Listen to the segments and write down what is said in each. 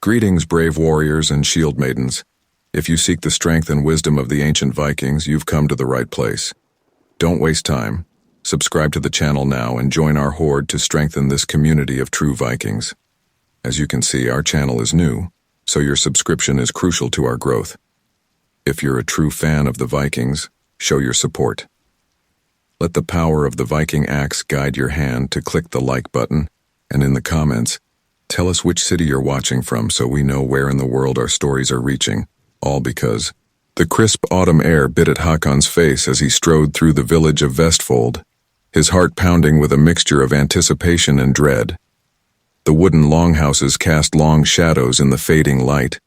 Greetings, brave warriors and shield maidens. If you seek the strength and wisdom of the ancient Vikings, you've come to the right place. Don't waste time. Subscribe to the channel now and join our horde to strengthen this community of true Vikings. As you can see, our channel is new, so your subscription is crucial to our growth. If you're a true fan of the Vikings, show your support. Let the power of the Viking axe guide your hand to click the like button, and in the comments, tell us which city you're watching from so we know where in the world our stories are reaching, all because the crisp autumn air bit at Hakon's face as he strode through the village of Vestfold, his heart pounding with a mixture of anticipation and dread. The wooden longhouses cast long shadows in the fading light,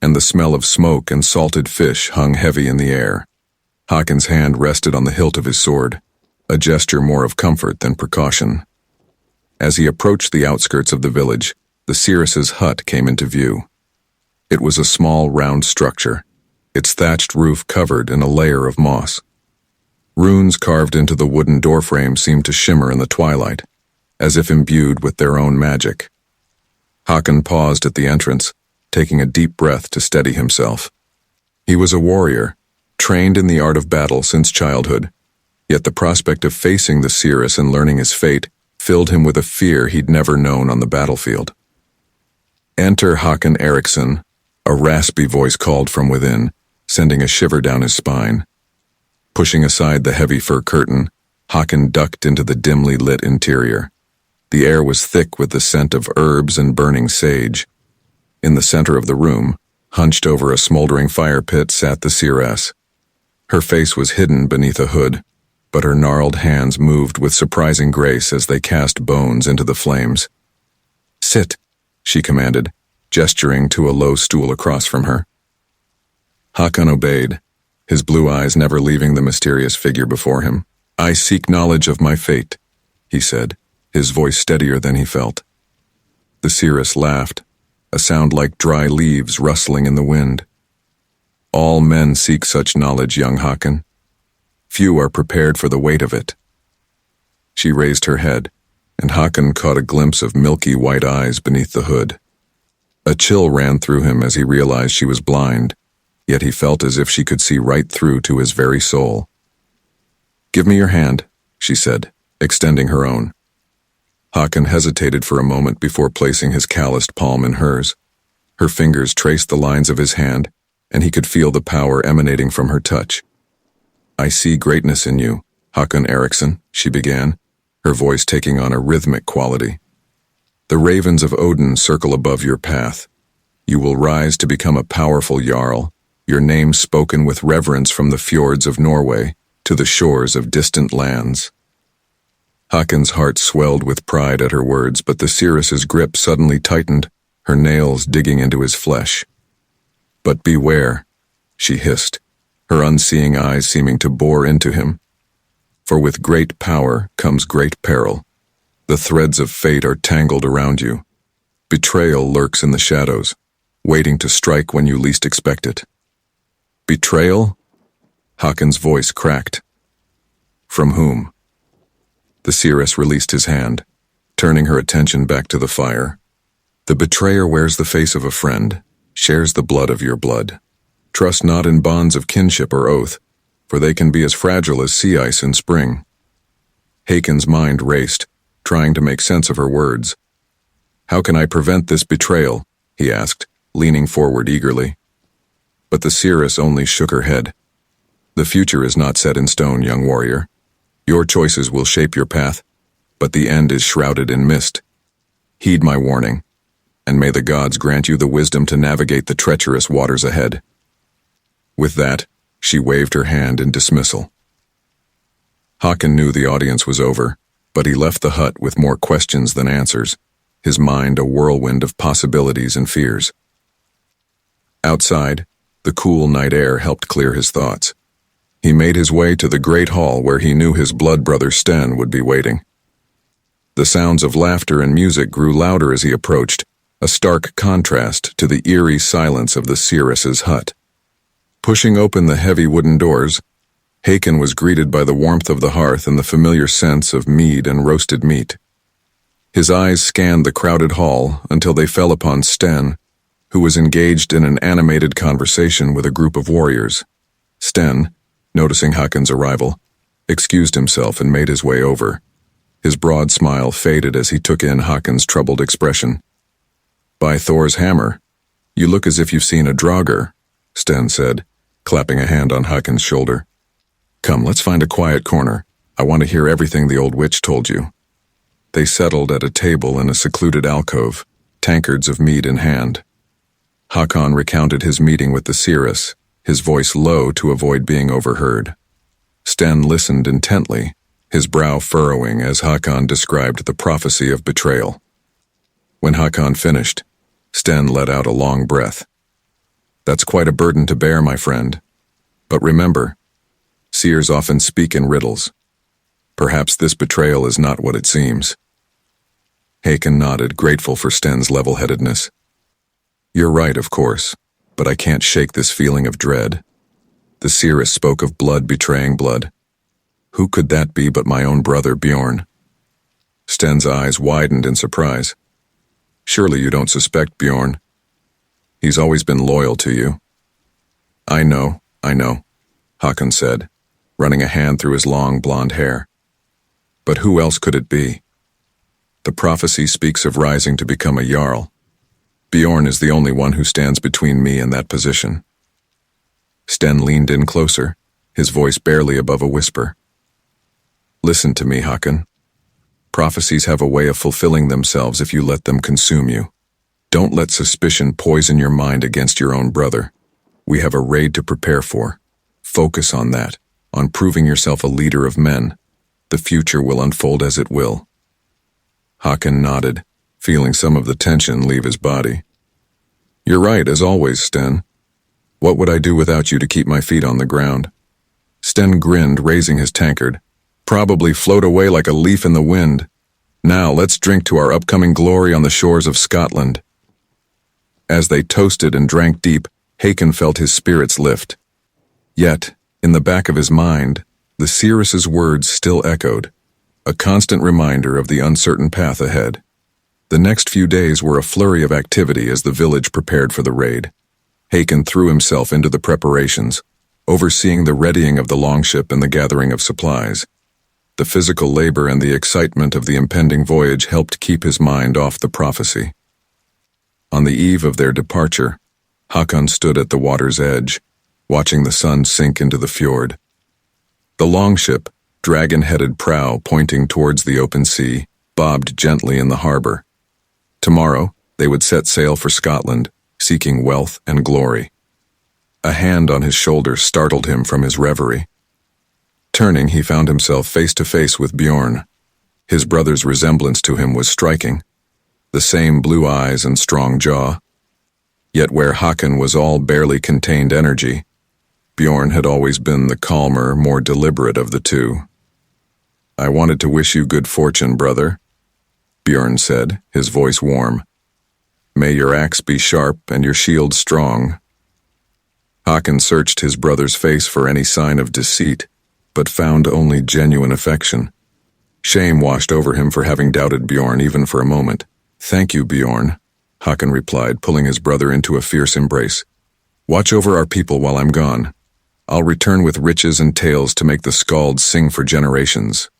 and the smell of smoke and salted fish hung heavy in the air. Hakon's hand rested on the hilt of his sword, a gesture more of comfort than precaution. As he approached the outskirts of the village, the Seirus' hut came into view. It was a small, round structure, its thatched roof covered in a layer of moss. Runes carved into the wooden doorframe seemed to shimmer in the twilight, as if imbued with their own magic. Hakon paused at the entrance, taking a deep breath to steady himself. He was a warrior, trained in the art of battle since childhood, yet the prospect of facing the Seirus and learning his fate filled him with a fear he'd never known on the battlefield. "Enter Hakon Eriksson," a raspy voice called from within, sending a shiver down his spine. Pushing aside the heavy fur curtain, Hakon ducked into the dimly lit interior. The air was thick with the scent of herbs and burning sage. In the center of the room, hunched over a smoldering fire pit, sat the seeress. Her face was hidden beneath a hood, but her gnarled hands moved with surprising grace as they cast bones into the flames. "Sit," she commanded, gesturing to a low stool across from her. Hakon obeyed, his blue eyes never leaving the mysterious figure before him. "I seek knowledge of my fate," he said, his voice steadier than he felt. The seeress laughed, a sound like dry leaves rustling in the wind. "All men seek such knowledge, young Hakon. Few are prepared for the weight of it." She raised her head, and Hakon caught a glimpse of milky white eyes beneath the hood. A chill ran through him as he realized she was blind, yet he felt as if she could see right through to his very soul. "Give me your hand," she said, extending her own. Hakon hesitated for a moment before placing his calloused palm in hers. Her fingers traced the lines of his hand, and he could feel the power emanating from her touch. "I see greatness in you, Hakon Eriksson," she began, her voice taking on a rhythmic quality. "The ravens of Odin circle above your path. You will rise to become a powerful jarl, your name spoken with reverence from the fjords of Norway to the shores of distant lands." Hakon's heart swelled with pride at her words, but the seeress's grip suddenly tightened, her nails digging into his flesh. "But beware," she hissed, her unseeing eyes seeming to bore into him. "For with great power comes great peril. The threads of fate are tangled around you. Betrayal lurks in the shadows, waiting to strike when you least expect it." "Betrayal?" Hakon's voice cracked. "From whom?" The seeress released his hand, turning her attention back to the fire. "The betrayer wears the face of a friend, shares the blood of your blood. Trust not in bonds of kinship or oath, for they can be as fragile as sea ice in spring." Hakon's mind raced, trying to make sense of her words. "How can I prevent this betrayal?" he asked, leaning forward eagerly. But the seeress only shook her head. "The future is not set in stone, young warrior. Your choices will shape your path, but the end is shrouded in mist. Heed my warning, and may the gods grant you the wisdom to navigate the treacherous waters ahead." With that, she waved her hand in dismissal. Hakon knew the audience was over, but he left the hut with more questions than answers, his mind a whirlwind of possibilities and fears. Outside, the cool night air helped clear his thoughts. He made his way to the great hall where he knew his blood brother Sten would be waiting. The sounds of laughter and music grew louder as he approached, a stark contrast to the eerie silence of the seeress's hut. Pushing open the heavy wooden doors, Hakon was greeted by the warmth of the hearth and the familiar scents of mead and roasted meat. His eyes scanned the crowded hall until they fell upon Sten, who was engaged in an animated conversation with a group of warriors. Sten, noticing Hakon's arrival, excused himself and made his way over. His broad smile faded as he took in Hakon's troubled expression. "By Thor's hammer, you look as if you've seen a draugr," Sten said, clapping a hand on Hakon's shoulder. "Come, let's find a quiet corner. I want to hear everything the old witch told you." They settled at a table in a secluded alcove, tankards of mead in hand. Hakon recounted his meeting with the seeress, his voice low to avoid being overheard. Sten listened intently, his brow furrowing as Hakon described the prophecy of betrayal. When Hakon finished, Sten let out a long breath. "That's quite a burden to bear, my friend. But remember, seers often speak in riddles. Perhaps this betrayal is not what it seems." Hakon nodded, grateful for Sten's level-headedness. "You're right, of course, but I can't shake this feeling of dread. The seeress spoke of blood betraying blood. Who could that be but my own brother Bjorn?" Sten's eyes widened in surprise. "Surely you don't suspect Bjorn? He's always been loyal to you." I know, Hakon said, running a hand through his long blonde hair. "But who else could it be? The prophecy speaks of rising to become a jarl. Bjorn is the only one who stands between me and that position." Sten leaned in closer, his voice barely above a whisper. "Listen to me, Hakon. Prophecies have a way of fulfilling themselves if you let them consume you. Don't let suspicion poison your mind against your own brother. We have a raid to prepare for. Focus on that, on proving yourself a leader of men. The future will unfold as it will." Hakon nodded, feeling some of the tension leave his body. "You're right, as always, Sten. What would I do without you to keep my feet on the ground?" Sten grinned, raising his tankard. "Probably float away like a leaf in the wind. Now let's drink to our upcoming glory on the shores of Scotland." As they toasted and drank deep, Hakon felt his spirits lift. Yet, in the back of his mind, the seeress's words still echoed, a constant reminder of the uncertain path ahead. The next few days were a flurry of activity as the village prepared for the raid. Hakon threw himself into the preparations, overseeing the readying of the longship and the gathering of supplies. The physical labor and the excitement of the impending voyage helped keep his mind off the prophecy. On the eve of their departure, Hakon stood at the water's edge, watching the sun sink into the fjord. The longship, dragon-headed prow pointing towards the open sea, bobbed gently in the harbor. Tomorrow, they would set sail for Scotland, seeking wealth and glory. A hand on his shoulder startled him from his reverie. Turning, he found himself face to face with Bjorn. His brother's resemblance to him was striking. The same blue eyes and strong jaw. Yet where Hakon was all barely contained energy, Bjorn had always been the calmer, more deliberate of the two. "I wanted to wish you good fortune, brother," Bjorn said, his voice warm. "May your axe be sharp and your shield strong." Hakon searched his brother's face for any sign of deceit, but found only genuine affection. Shame washed over him for having doubted Bjorn even for a moment. "Thank you, Bjorn," Hakon replied, pulling his brother into a fierce embrace. "Watch over our people while I'm gone. I'll return with riches and tales to make the skalds sing for generations."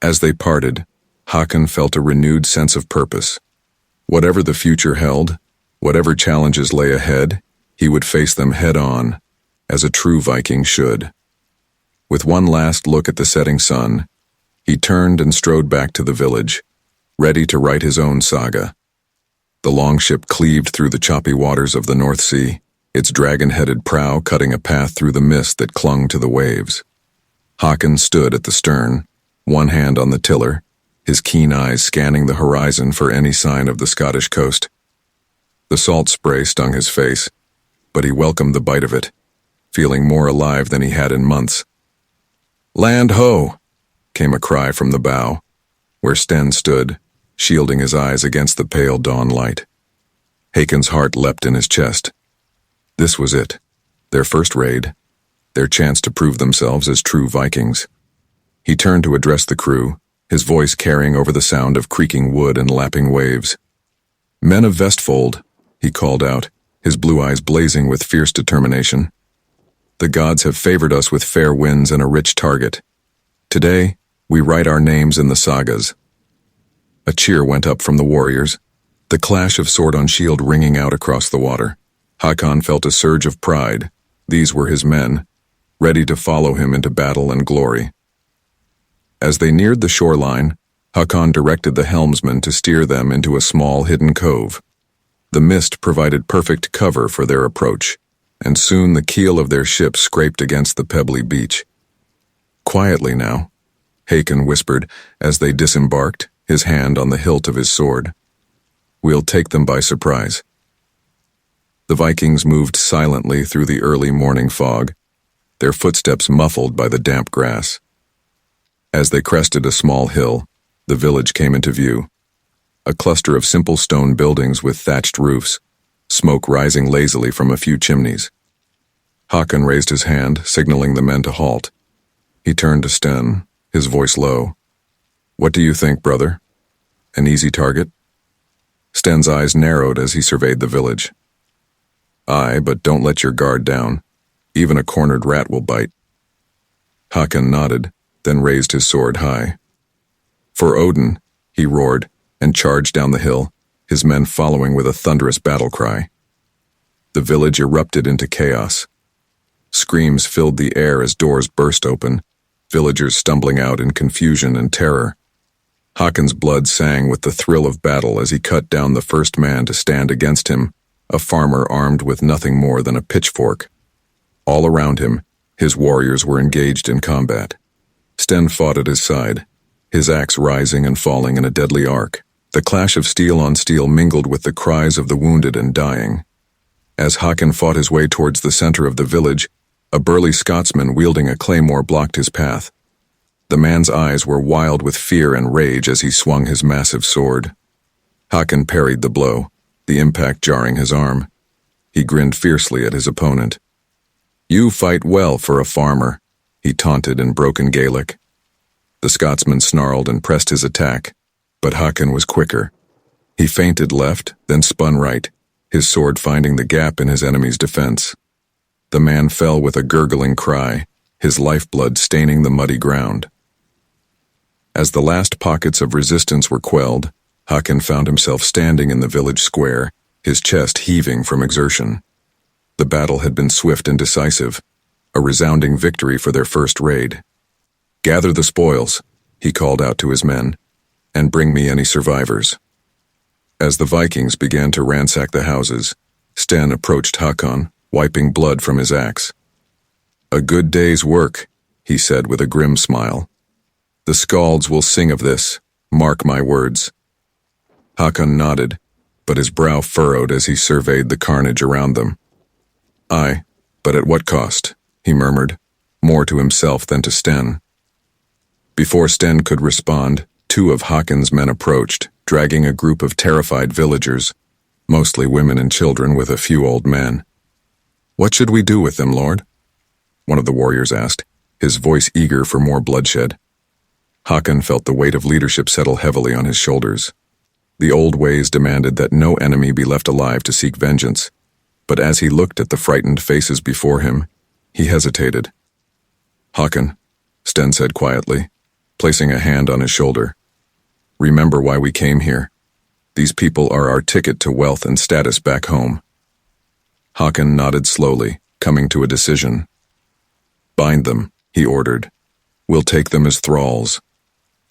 As they parted, Hakon felt a renewed sense of purpose. Whatever the future held, whatever challenges lay ahead, he would face them head-on, as a true Viking should. With one last look at the setting sun, he turned and strode back to the village, ready to write his own saga. The longship cleaved through the choppy waters of the North Sea, its dragon-headed prow cutting a path through the mist that clung to the waves. Hakon stood at the stern, one hand on the tiller, his keen eyes scanning the horizon for any sign of the Scottish coast. The salt spray stung his face, but he welcomed the bite of it, feeling more alive than he had in months. "Land ho!" came a cry from the bow, where Sten stood, shielding his eyes against the pale dawn light. Hakon's heart leapt in his chest. This was it, their first raid, their chance to prove themselves as true Vikings. He turned to address the crew, his voice carrying over the sound of creaking wood and lapping waves. "Men of Vestfold, he called out, his blue eyes blazing with fierce determination. The gods have favored us with fair winds and a rich target. Today, we write our names in the sagas. A cheer went up from the warriors, the clash of sword on shield ringing out across the water. Hakon felt a surge of pride. These were his men, ready to follow him into battle and glory. As they neared the shoreline, Hakon directed the helmsman to steer them into a small hidden cove. The mist provided perfect cover for their approach, and soon the keel of their ship scraped against the pebbly beach. Quietly now, Hakon whispered as they disembarked, his hand on the hilt of his sword. We'll take them by surprise. The Vikings moved silently through the early morning fog, their footsteps muffled by the damp grass. As they crested a small hill, the village came into view. A cluster of simple stone buildings with thatched roofs, smoke rising lazily from a few chimneys. Hakon raised his hand, signaling the men to halt. He turned to Sten, his voice low. What do you think, brother? An easy target? Sten's eyes narrowed as he surveyed the village. Aye, but don't let your guard down. Even a cornered rat will bite. Hakon nodded, then raised his sword high. For Odin, he roared, and charged down the hill, his men following with a thunderous battle cry. The village erupted into chaos. Screams filled the air as doors burst open, villagers stumbling out in confusion and terror. Hakon's blood sang with the thrill of battle as he cut down the first man to stand against him, a farmer armed with nothing more than a pitchfork. All around him, his warriors were engaged in combat. Sten fought at his side, his axe rising and falling in a deadly arc. The clash of steel on steel mingled with the cries of the wounded and dying. As Hakon fought his way towards the center of the village, a burly Scotsman wielding a claymore blocked his path. The man's eyes were wild with fear and rage as he swung his massive sword. Hakon parried the blow, the impact jarring his arm. He grinned fiercely at his opponent. You fight well for a farmer, he taunted in broken Gaelic. The Scotsman snarled and pressed his attack, but Hakon was quicker. He feinted left, then spun right, his sword finding the gap in his enemy's defense. The man fell with a gurgling cry, his lifeblood staining the muddy ground. As the last pockets of resistance were quelled, Hakon found himself standing in the village square, his chest heaving from exertion. The battle had been swift and decisive, a resounding victory for their first raid. Gather the spoils, he called out to his men, and bring me any survivors. As the Vikings began to ransack the houses, Sten approached Hakon, wiping blood from his axe. A good day's work, he said with a grim smile. The Skalds will sing of this, mark my words. Hakon nodded, but his brow furrowed as he surveyed the carnage around them. Aye, but at what cost? He murmured, more to himself than to Sten. Before Sten could respond, two of Hakon's men approached, dragging a group of terrified villagers, mostly women and children with a few old men. What should we do with them, Lord? One of the warriors asked, his voice eager for more bloodshed. Hakon felt the weight of leadership settle heavily on his shoulders. The old ways demanded that no enemy be left alive to seek vengeance, but as he looked at the frightened faces before him, he hesitated. Hakon, Sten said quietly, placing a hand on his shoulder. Remember why we came here. These people are our ticket to wealth and status back home. Hakon nodded slowly, coming to a decision. Bind them, he ordered. We'll take them as thralls.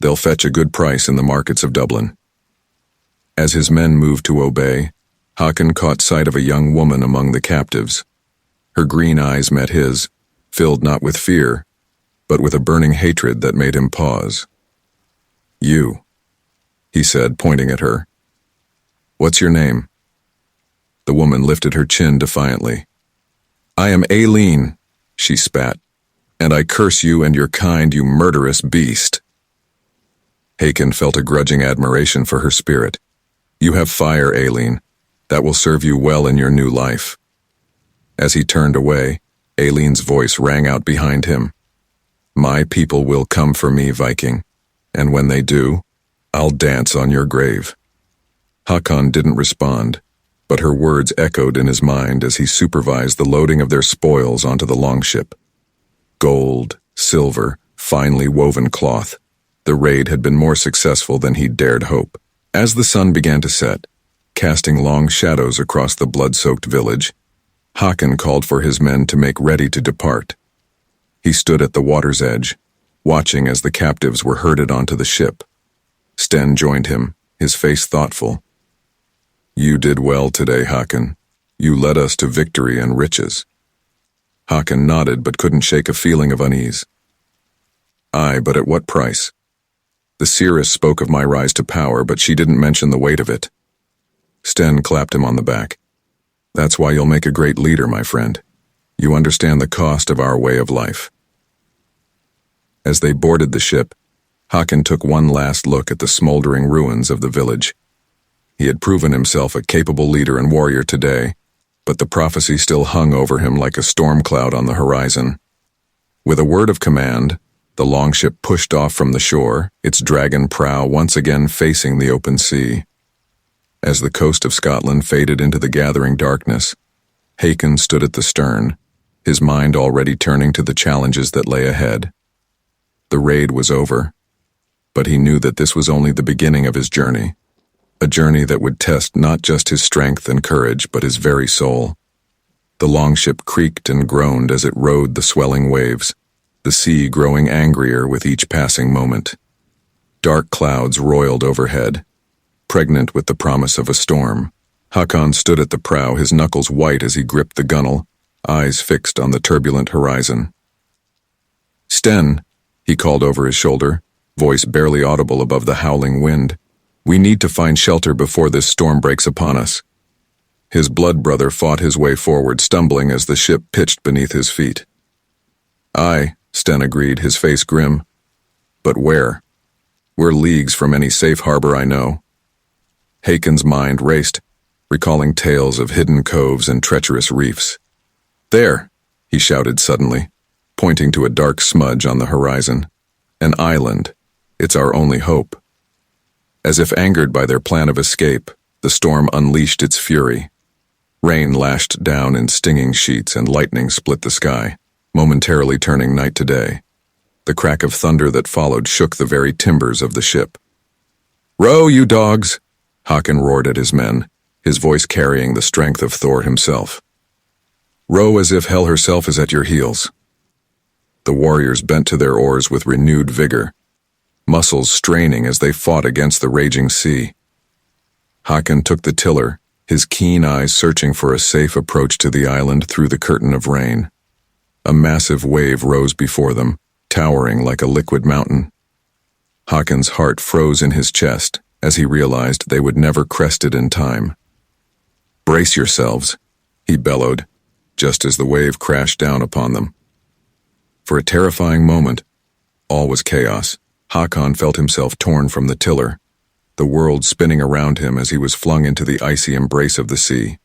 They'll fetch a good price in the markets of Dublin. As his men moved to obey, Hakon caught sight of a young woman among the captives. Her green eyes met his, filled not with fear, but with a burning hatred that made him pause. You, he said, pointing at her. What's your name? The woman lifted her chin defiantly. I am Aileen, she spat, and I curse you and your kind, you murderous beast. Hakon felt a grudging admiration for her spirit. You have fire, Aileen. That will serve you well in your new life. As he turned away, Aileen's voice rang out behind him. My people will come for me, Viking, and when they do, I'll dance on your grave. Hakon didn't respond, but her words echoed in his mind as he supervised the loading of their spoils onto the longship. Gold, silver, finely woven cloth. The raid had been more successful than he'd dared hope. As the sun began to set, casting long shadows across the blood-soaked village, Håkon called for his men to make ready to depart. He stood at the water's edge, watching as the captives were herded onto the ship. Sten joined him, his face thoughtful. "You did well today, Håkon. You led us to victory and riches." Håkon nodded but couldn't shake a feeling of unease. "Aye, but at what price? The seeress spoke of my rise to power, but she didn't mention the weight of it." Sten clapped him on the back. "That's why you'll make a great leader, my friend. You understand the cost of our way of life." As they boarded the ship, Håkon took one last look at the smoldering ruins of the village. He had proven himself a capable leader and warrior today, but the prophecy still hung over him like a storm cloud on the horizon. With a word of command, the longship pushed off from the shore, its dragon prow once again facing the open sea. As the coast of Scotland faded into the gathering darkness, Håkon stood at the stern, his mind already turning to the challenges that lay ahead. The raid was over, but he knew that this was only the beginning of his journey, a journey that would test not just his strength and courage, but his very soul. The longship creaked and groaned as it rode the swelling waves, the sea growing angrier with each passing moment. Dark clouds roiled overhead, pregnant with the promise of a storm. Håkon stood at the prow, his knuckles white as he gripped the gunwale, eyes fixed on the turbulent horizon. "Sten," he called over his shoulder, voice barely audible above the howling wind. "We need to find shelter before this storm breaks upon us." His blood brother fought his way forward, stumbling as the ship pitched beneath his feet. "Aye," Sten agreed, his face grim. "But where? We're leagues from any safe harbor I know." Håkon's mind raced, recalling tales of hidden coves and treacherous reefs. "There!" he shouted suddenly, pointing to a dark smudge on the horizon. "An island. It's our only hope." As if angered by their plan of escape, the storm unleashed its fury. Rain lashed down in stinging sheets and lightning split the sky, momentarily turning night to day. The crack of thunder that followed shook the very timbers of the ship. "Row, you dogs!" Håkon roared at his men, his voice carrying the strength of Thor himself. "Row as if hell herself is at your heels." The warriors bent to their oars with renewed vigor, muscles straining as they fought against the raging sea. Håkon took the tiller, his keen eyes searching for a safe approach to the island through the curtain of rain. A massive wave rose before them, towering like a liquid mountain. Håkon's heart froze in his chest as he realized they would never crest it in time. "Brace yourselves," he bellowed, just as the wave crashed down upon them. For a terrifying moment, all was chaos. Håkon felt himself torn from the tiller, the world spinning around him as he was flung into the icy embrace of the sea.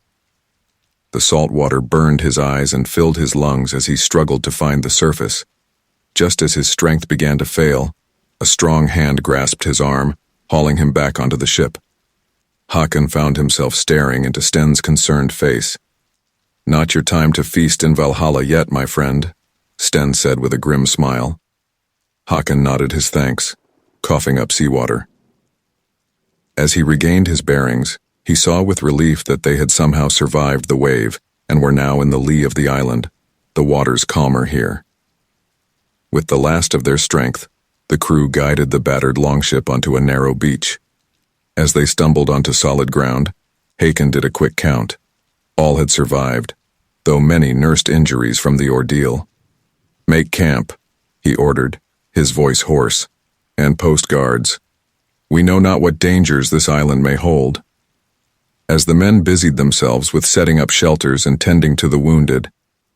The salt water burned his eyes and filled his lungs as he struggled to find the surface. Just as his strength began to fail, a strong hand grasped his arm, hauling him back onto the ship. Håkon found himself staring into Sten's concerned face. "Not your time to feast in Valhalla yet, my friend," Sten said with a grim smile. Håkon nodded his thanks, coughing up seawater. As he regained his bearings, he saw with relief that they had somehow survived the wave and were now in the lee of the island, the waters calmer here. With the last of their strength, the crew guided the battered longship onto a narrow beach. As they stumbled onto solid ground, Håkon did a quick count. All had survived, though many nursed injuries from the ordeal. "Make camp," he ordered, his voice hoarse, "and post guards. We know not what dangers this island may hold." As the men busied themselves with setting up shelters and tending to the wounded,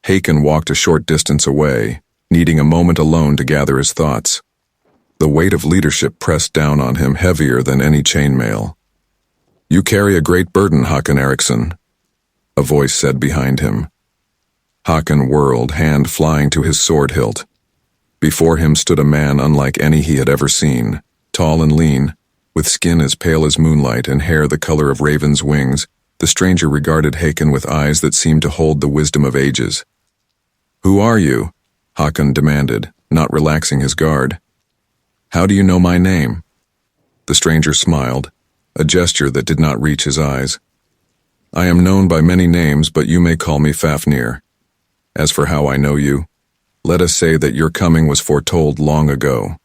Håkon walked a short distance away, needing a moment alone to gather his thoughts. The weight of leadership pressed down on him heavier than any chainmail. "You carry a great burden, Håkon Eriksson," a voice said behind him. Håkon whirled, hand flying to his sword hilt. Before him stood a man unlike any he had ever seen, tall and lean, with skin as pale as moonlight and hair the color of raven's wings. The stranger regarded Hakon with eyes that seemed to hold the wisdom of ages. "Who are you?" Hakon demanded, not relaxing his guard. "How do you know my name?" The stranger smiled, a gesture that did not reach his eyes. "I am known by many names, but you may call me Fafnir. As for how I know you, let us say that your coming was foretold long ago."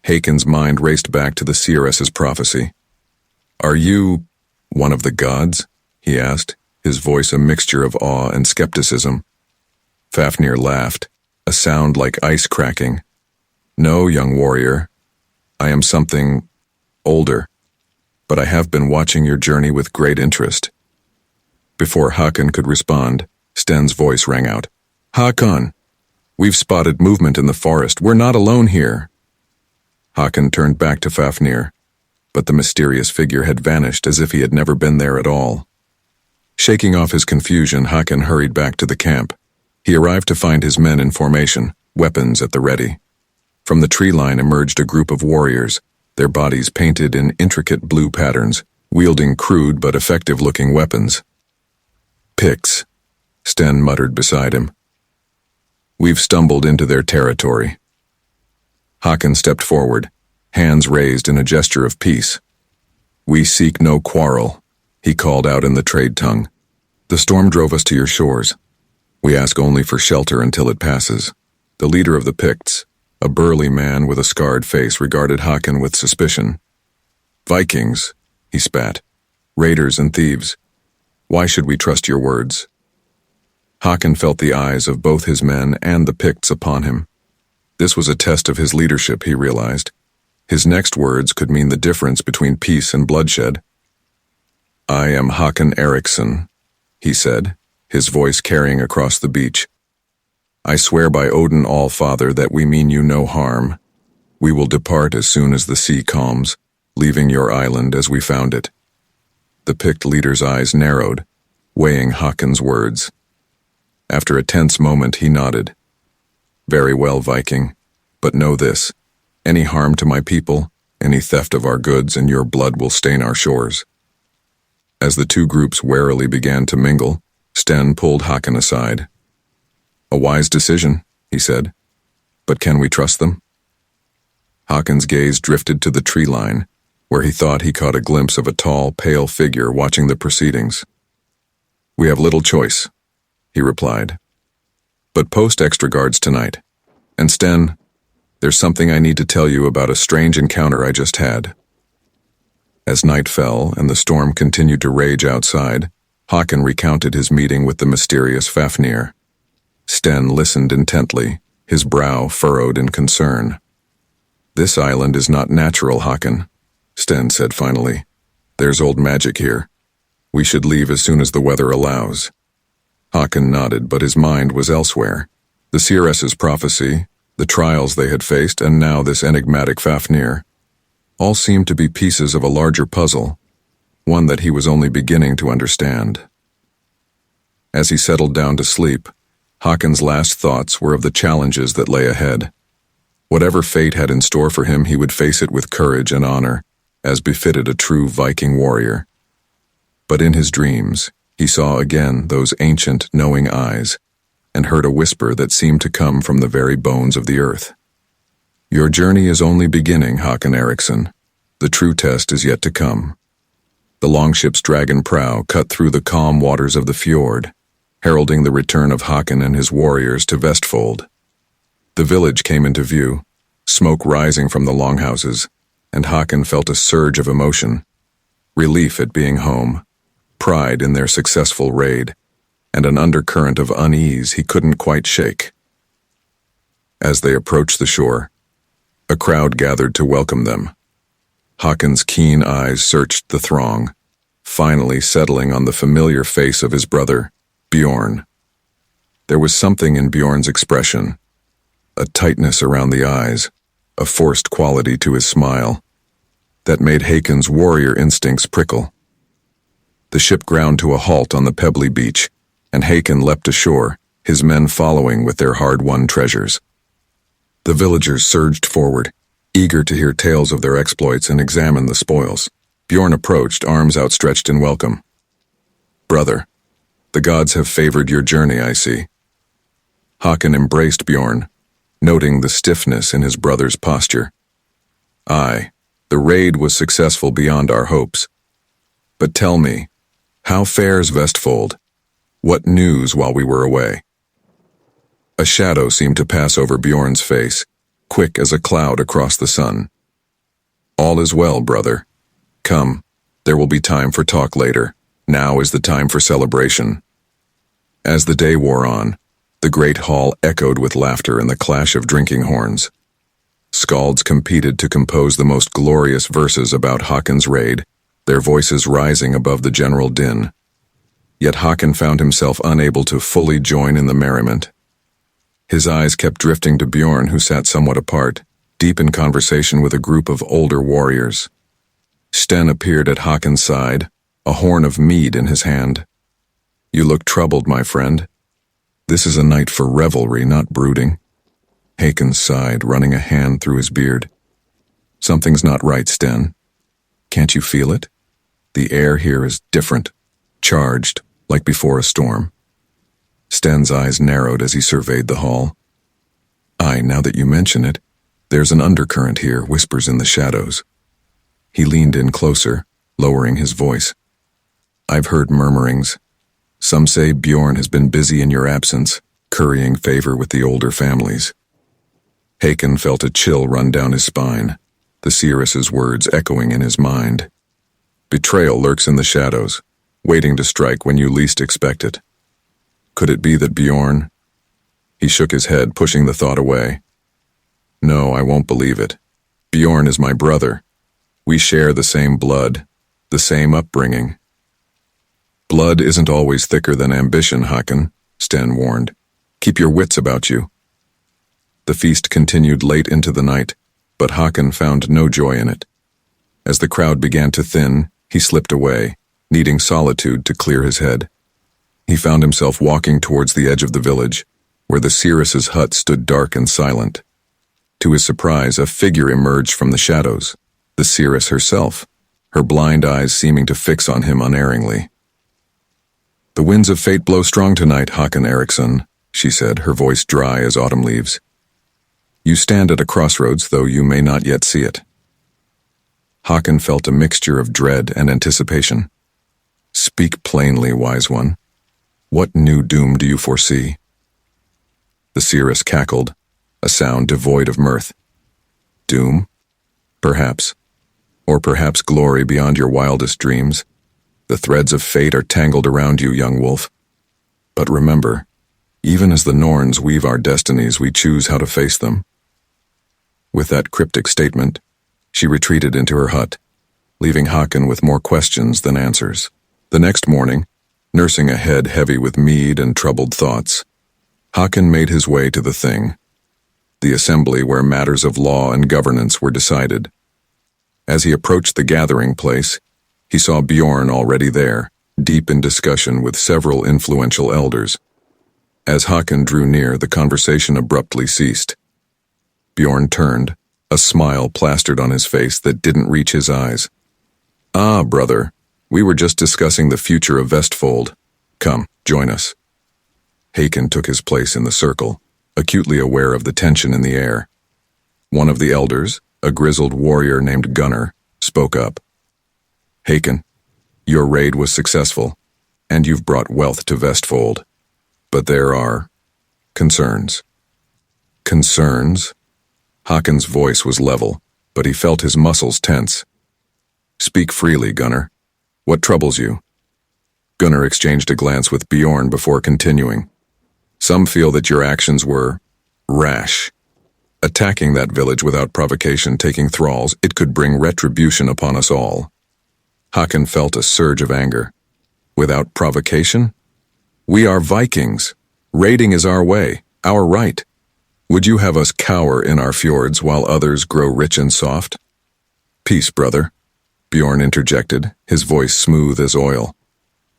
Hakon's mind raced back to the seeress's prophecy. "Are you one of the gods?" he asked, his voice a mixture of awe and skepticism. Fafnir laughed, a sound like ice cracking. "No, young warrior. I am something older, but I have been watching your journey with great interest." Before Hakon could respond, Sten's voice rang out. "Hakon, we've spotted movement in the forest. We're not alone here." Hakon turned back to Fafnir, but the mysterious figure had vanished as if he had never been there at all. Shaking off his confusion, Hakon hurried back to the camp. He arrived to find his men in formation, weapons at the ready. From the tree line emerged a group of warriors, their bodies painted in intricate blue patterns, wielding crude but effective-looking weapons. "Picts," Sten muttered beside him. "We've stumbled into their territory." Hakon stepped forward, hands raised in a gesture of peace. "We seek no quarrel," he called out in the trade tongue. "The storm drove us to your shores. We ask only for shelter until it passes." The leader of the Picts, a burly man with a scarred face, regarded Hakon with suspicion. "Vikings," he spat. "Raiders and thieves. Why should we trust your words?" Hakon felt the eyes of both his men and the Picts upon him. This was a test of his leadership, he realized. His next words could mean the difference between peace and bloodshed. "I am Hakon Eriksson," he said, his voice carrying across the beach. "I swear by Odin All-Father that we mean you no harm. We will depart as soon as the sea calms, leaving your island as we found it." The Pict leader's eyes narrowed, weighing Hakon's words. After a tense moment, he nodded. "Very well, Viking, but know this. Any harm to my people, any theft of our goods, and your blood will stain our shores." As the two groups warily began to mingle, Sten pulled Hakon aside. "A wise decision," he said. "But can we trust them?" Hakon's gaze drifted to the tree line, where he thought he caught a glimpse of a tall, pale figure watching the proceedings. "We have little choice," he replied. "But post extra guards tonight. And Sten, there's something I need to tell you about a strange encounter I just had." As night fell and the storm continued to rage outside, Hakon recounted his meeting with the mysterious Fafnir. Sten listened intently, his brow furrowed in concern. "This island is not natural, Hakon," Sten said finally. "There's old magic here. We should leave as soon as the weather allows." Hakon nodded, but his mind was elsewhere. The seeress's prophecy, the trials they had faced, and now this enigmatic Fafnir, all seemed to be pieces of a larger puzzle, one that he was only beginning to understand. As he settled down to sleep, Hakon's last thoughts were of the challenges that lay ahead. Whatever fate had in store for him, he would face it with courage and honor, as befitted a true Viking warrior. But in his dreams, he saw again those ancient, knowing eyes, and heard a whisper that seemed to come from the very bones of the earth. "Your journey is only beginning, Hakon Eriksson. The true test is yet to come." The longship's dragon prow cut through the calm waters of the fjord, heralding the return of Hakon and his warriors to Vestfold. The village came into view, smoke rising from the longhouses, and Hakon felt a surge of emotion. Relief at being home, pride in their successful raid, and an undercurrent of unease he couldn't quite shake. As they approached the shore, a crowd gathered to welcome them. Hakon's keen eyes searched the throng, finally settling on the familiar face of his brother, Bjorn. There was something in Bjorn's expression, a tightness around the eyes, a forced quality to his smile, that made Hakon's warrior instincts prickle. The ship ground to a halt on the pebbly beach, and Hakon leapt ashore, his men following with their hard-won treasures. The villagers surged forward, eager to hear tales of their exploits and examine the spoils. Bjorn approached, arms outstretched in welcome. Brother, the gods have favored your journey, I see. Håkon embraced Bjorn, noting the stiffness in his brother's posture. Aye, the raid was successful beyond our hopes. But tell me, how fares Vestfold? What news while we were away? A shadow seemed to pass over Bjorn's face, quick as a cloud across the sun. All is well, brother. Come, there will be time for talk later. Now is the time for celebration. As the day wore on, the great hall echoed with laughter and the clash of drinking horns. Skalds competed to compose the most glorious verses about Håkon's raid, their voices rising above the general din. Yet Håkon found himself unable to fully join in the merriment. His eyes kept drifting to Bjorn, who sat somewhat apart, deep in conversation with a group of older warriors. Sten appeared at Håkon's side, a horn of mead in his hand. You look troubled, my friend. This is a night for revelry, not brooding. Håkon sighed, running a hand through his beard. Something's not right, Sten. Can't you feel it? The air here is different, charged, like before a storm. Sten's eyes narrowed as he surveyed the hall. Aye, now that you mention it, there's an undercurrent here, whispers in the shadows. He leaned in closer, lowering his voice. I've heard murmurings. Some say Bjorn has been busy in your absence, currying favor with the older families. Håkon felt a chill run down his spine, the seeress's words echoing in his mind. Betrayal lurks in the shadows, waiting to strike when you least expect it. Could it be that Bjorn? He shook his head, pushing the thought away. No, I won't believe it. Bjorn is my brother. We share the same blood, the same upbringing. Blood isn't always thicker than ambition, Håkon, Sten warned. Keep your wits about you. The feast continued late into the night, but Håkon found no joy in it. As the crowd began to thin, he slipped away, needing solitude to clear his head. He found himself walking towards the edge of the village, where the seeress's hut stood dark and silent. To his surprise, a figure emerged from the shadows, the seeress herself, her blind eyes seeming to fix on him unerringly. The winds of fate blow strong tonight, Håkon Eriksson, she said, her voice dry as autumn leaves. You stand at a crossroads, though you may not yet see it. Håkon felt a mixture of dread and anticipation. Speak plainly, wise one. What new doom do you foresee? The seeress cackled, a sound devoid of mirth. Doom? Perhaps. Or perhaps glory beyond your wildest dreams. The threads of fate are tangled around you, young wolf. But remember, even as the Norns weave our destinies, we choose how to face them. With that cryptic statement, she retreated into her hut, leaving Håkon with more questions than answers. The next morning, nursing a head heavy with mead and troubled thoughts, Håkon made his way to the Thing, the assembly where matters of law and governance were decided. As he approached the gathering place, he saw Bjorn already there, deep in discussion with several influential elders. As Håkon drew near, the conversation abruptly ceased. Bjorn turned, a smile plastered on his face that didn't reach his eyes. Ah, brother, we were just discussing the future of Vestfold. Come, join us. Håkon took his place in the circle, acutely aware of the tension in the air. One of the elders, a grizzled warrior named Gunnar, spoke up. Håkon, your raid was successful, and you've brought wealth to Vestfold. But there are concerns. Concerns? Håkon's voice was level, but he felt his muscles tense. Speak freely, Gunnar. What troubles you? Gunnar exchanged a glance with Bjorn before continuing. Some feel that your actions were rash. Attacking that village without provocation, taking thralls, it could bring retribution upon us all. Håkon felt a surge of anger. Without provocation? We are Vikings. Raiding is our way, our right. Would you have us cower in our fjords while others grow rich and soft? Peace, brother, Bjorn interjected, his voice smooth as oil.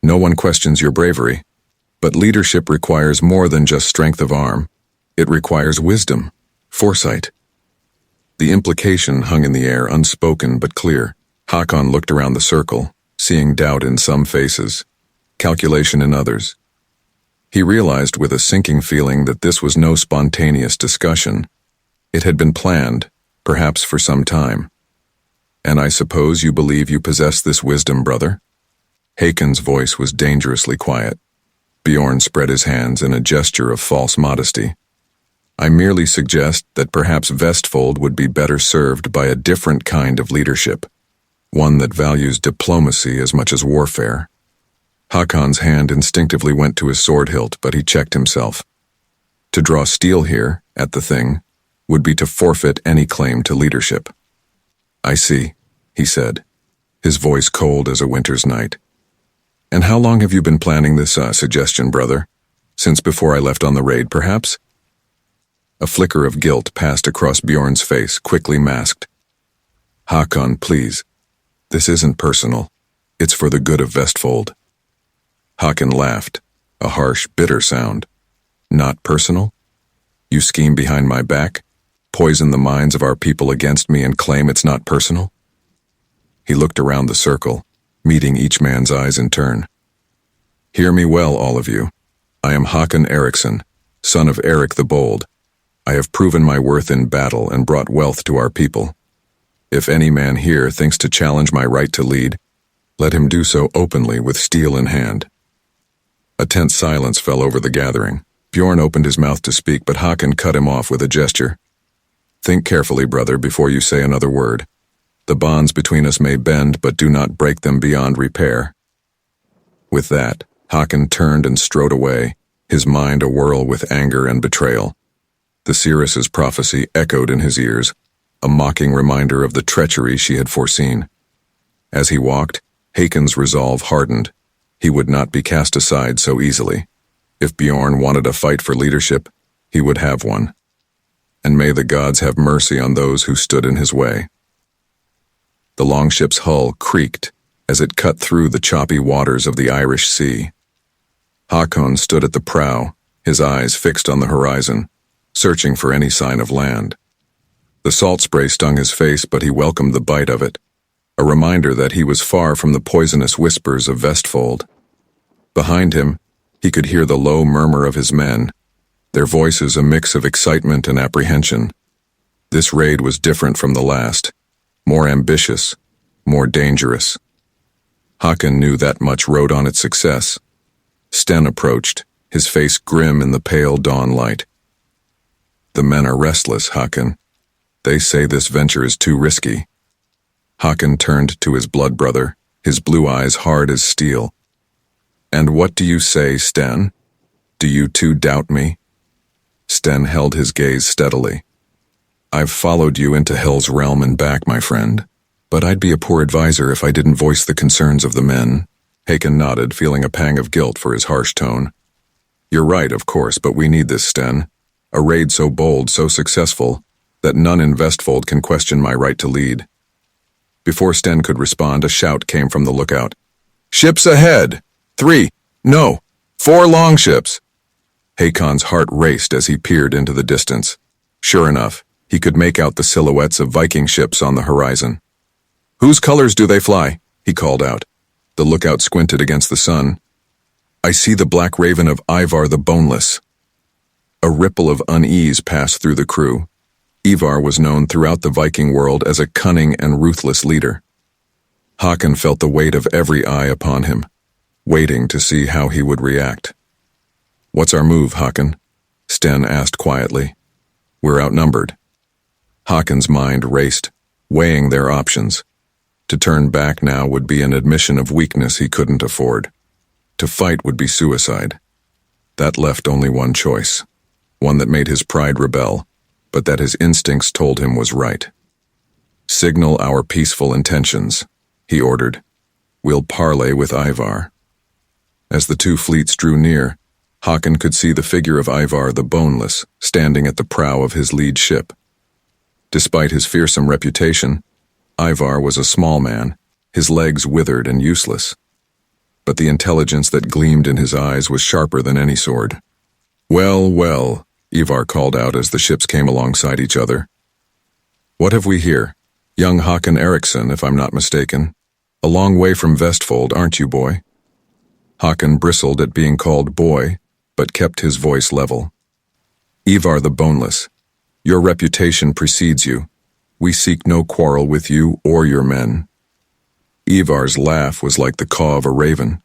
No one questions your bravery, but leadership requires more than just strength of arm. It requires wisdom, foresight. The implication hung in the air, unspoken but clear. Håkon looked around the circle, seeing doubt in some faces. calculation in others. He realized with a sinking feeling that this was no spontaneous discussion. It had been planned, perhaps for some time. "And I suppose you believe you possess this wisdom, brother?" Hakon's voice was dangerously quiet. Bjorn spread his hands in a gesture of false modesty. "I merely suggest that perhaps Vestfold would be better served by a different kind of leadership, one that values diplomacy as much as warfare." Hakon's hand instinctively went to his sword hilt, but he checked himself. To draw steel here, at the thing, would be to forfeit any claim to leadership. "I see," he said, his voice cold as a winter's night. "And how long have you been planning this suggestion, brother? Since before I left on the raid, perhaps?" A flicker of guilt passed across Bjorn's face, quickly masked. "Hakon, please. This isn't personal. It's for the good of Vestfold." Hakon laughed, a harsh, bitter sound. "Not personal? You scheme behind my back, poison the minds of our people against me, and claim it's not personal?" He looked around the circle, meeting each man's eyes in turn. "Hear me well, all of you. I am Hakon Eriksson, son of Eric the Bold. I have proven my worth in battle and brought wealth to our people. If any man here thinks to challenge my right to lead, let him do so openly with steel in hand." A tense silence fell over the gathering. Bjorn opened his mouth to speak, but Hakon cut him off with a gesture. "Think carefully, brother, before you say another word. The bonds between us may bend, but do not break them beyond repair." With that, Hakon turned and strode away, his mind awhirl with anger and betrayal. The seeress's prophecy echoed in his ears, a mocking reminder of the treachery she had foreseen. As he walked, Hakon's resolve hardened. He would not be cast aside so easily. If Bjorn wanted a fight for leadership, he would have one. And may the gods have mercy on those who stood in his way. The longship's hull creaked as it cut through the choppy waters of the Irish Sea. Hakon stood at the prow, his eyes fixed on the horizon, searching for any sign of land. The salt spray stung his face, but he welcomed the bite of it, a reminder that he was far from the poisonous whispers of Vestfold. Behind him, he could hear the low murmur of his men, their voices a mix of excitement and apprehension. This raid was different from the last, more ambitious, more dangerous. Hakon knew that much rode on its success. Sten approached, his face grim in the pale dawn light. "The men are restless, Hakon. They say this venture is too risky." Hakon turned to his blood brother, his blue eyes hard as steel. "And what do you say, Sten? Do you too doubt me?" Sten held his gaze steadily. "I've followed you into Hell's realm and back, my friend, but I'd be a poor advisor if I didn't voice the concerns of the men." Hakon nodded, feeling a pang of guilt for his harsh tone. "You're right, of course, but we need this, Sten. A raid so bold, so successful, that none in Vestfold can question my right to lead." Before Sten could respond, a shout came from the lookout. "Ships ahead! 3, no, 4 longships!" Hakon's heart raced as he peered into the distance. Sure enough, he could make out the silhouettes of Viking ships on the horizon. "Whose colors do they fly?" he called out. The lookout squinted against the sun. "I see the black raven of Ivar the Boneless." A ripple of unease passed through the crew. Ivar was known throughout the Viking world as a cunning and ruthless leader. Hakon felt the weight of every eye upon him, waiting to see how he would react. "What's our move, Hakon?" Sten asked quietly. "We're outnumbered." Hakon's mind raced, weighing their options. To turn back now would be an admission of weakness he couldn't afford. To fight would be suicide. That left only one choice, one that made his pride rebel, but that his instincts told him was right. "Signal our peaceful intentions," he ordered. "We'll parley with Ivar." As the two fleets drew near, Hakon could see the figure of Ivar the Boneless standing at the prow of his lead ship. Despite his fearsome reputation, Ivar was a small man, his legs withered and useless. But the intelligence that gleamed in his eyes was sharper than any sword. "Well, well," Ivar called out as the ships came alongside each other. "What have we here? Young Hakon Eriksson, if I'm not mistaken. A long way from Vestfold, aren't you, boy?" Håkon bristled at being called boy, but kept his voice level. Ivar the Boneless, your reputation precedes you. We seek no quarrel with you or your men. Ivar's laugh was like the caw of a raven.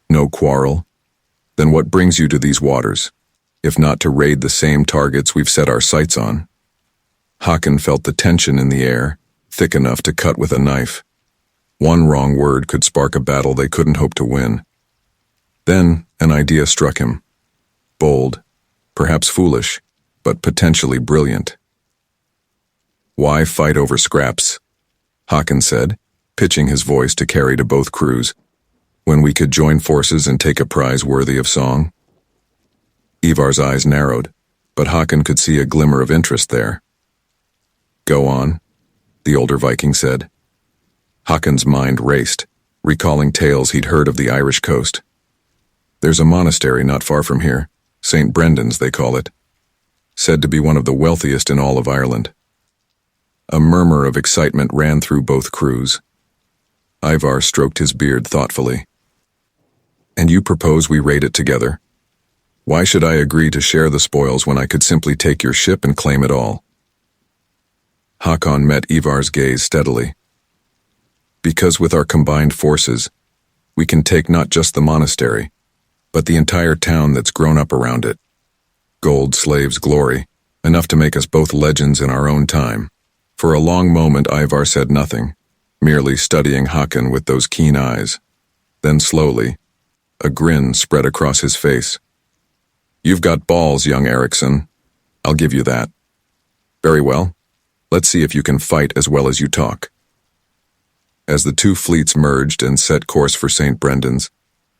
No quarrel? Then what brings you to these waters, if not to raid the same targets we've set our sights on? Håkon felt the tension in the air, thick enough to cut with a knife. One wrong word could spark a battle they couldn't hope to win. Then an idea struck him. Bold, perhaps foolish, but potentially brilliant. Why fight over scraps? Håkon said, pitching his voice to carry to both crews, when we could join forces and take a prize worthy of song? Ivar's eyes narrowed, but Håkon could see a glimmer of interest there. Go on, the older Viking said. Håkon's mind raced, recalling tales he'd heard of the Irish coast. There's a monastery not far from here, St. Brendan's they call it, said to be one of the wealthiest in all of Ireland. A murmur of excitement ran through both crews. Ivar stroked his beard thoughtfully. And you propose we raid it together? Why should I agree to share the spoils when I could simply take your ship and claim it all? Håkon met Ivar's gaze steadily. Because with our combined forces, we can take not just the monastery, but the entire town that's grown up around it. Gold slaves glory, enough to make us both legends in our own time. For a long moment Ivar said nothing, merely studying Håkon with those keen eyes. Then slowly, a grin spread across his face. You've got balls, young Eriksson. I'll give you that. Very well. Let's see if you can fight as well as you talk. As the two fleets merged and set course for St. Brendan's,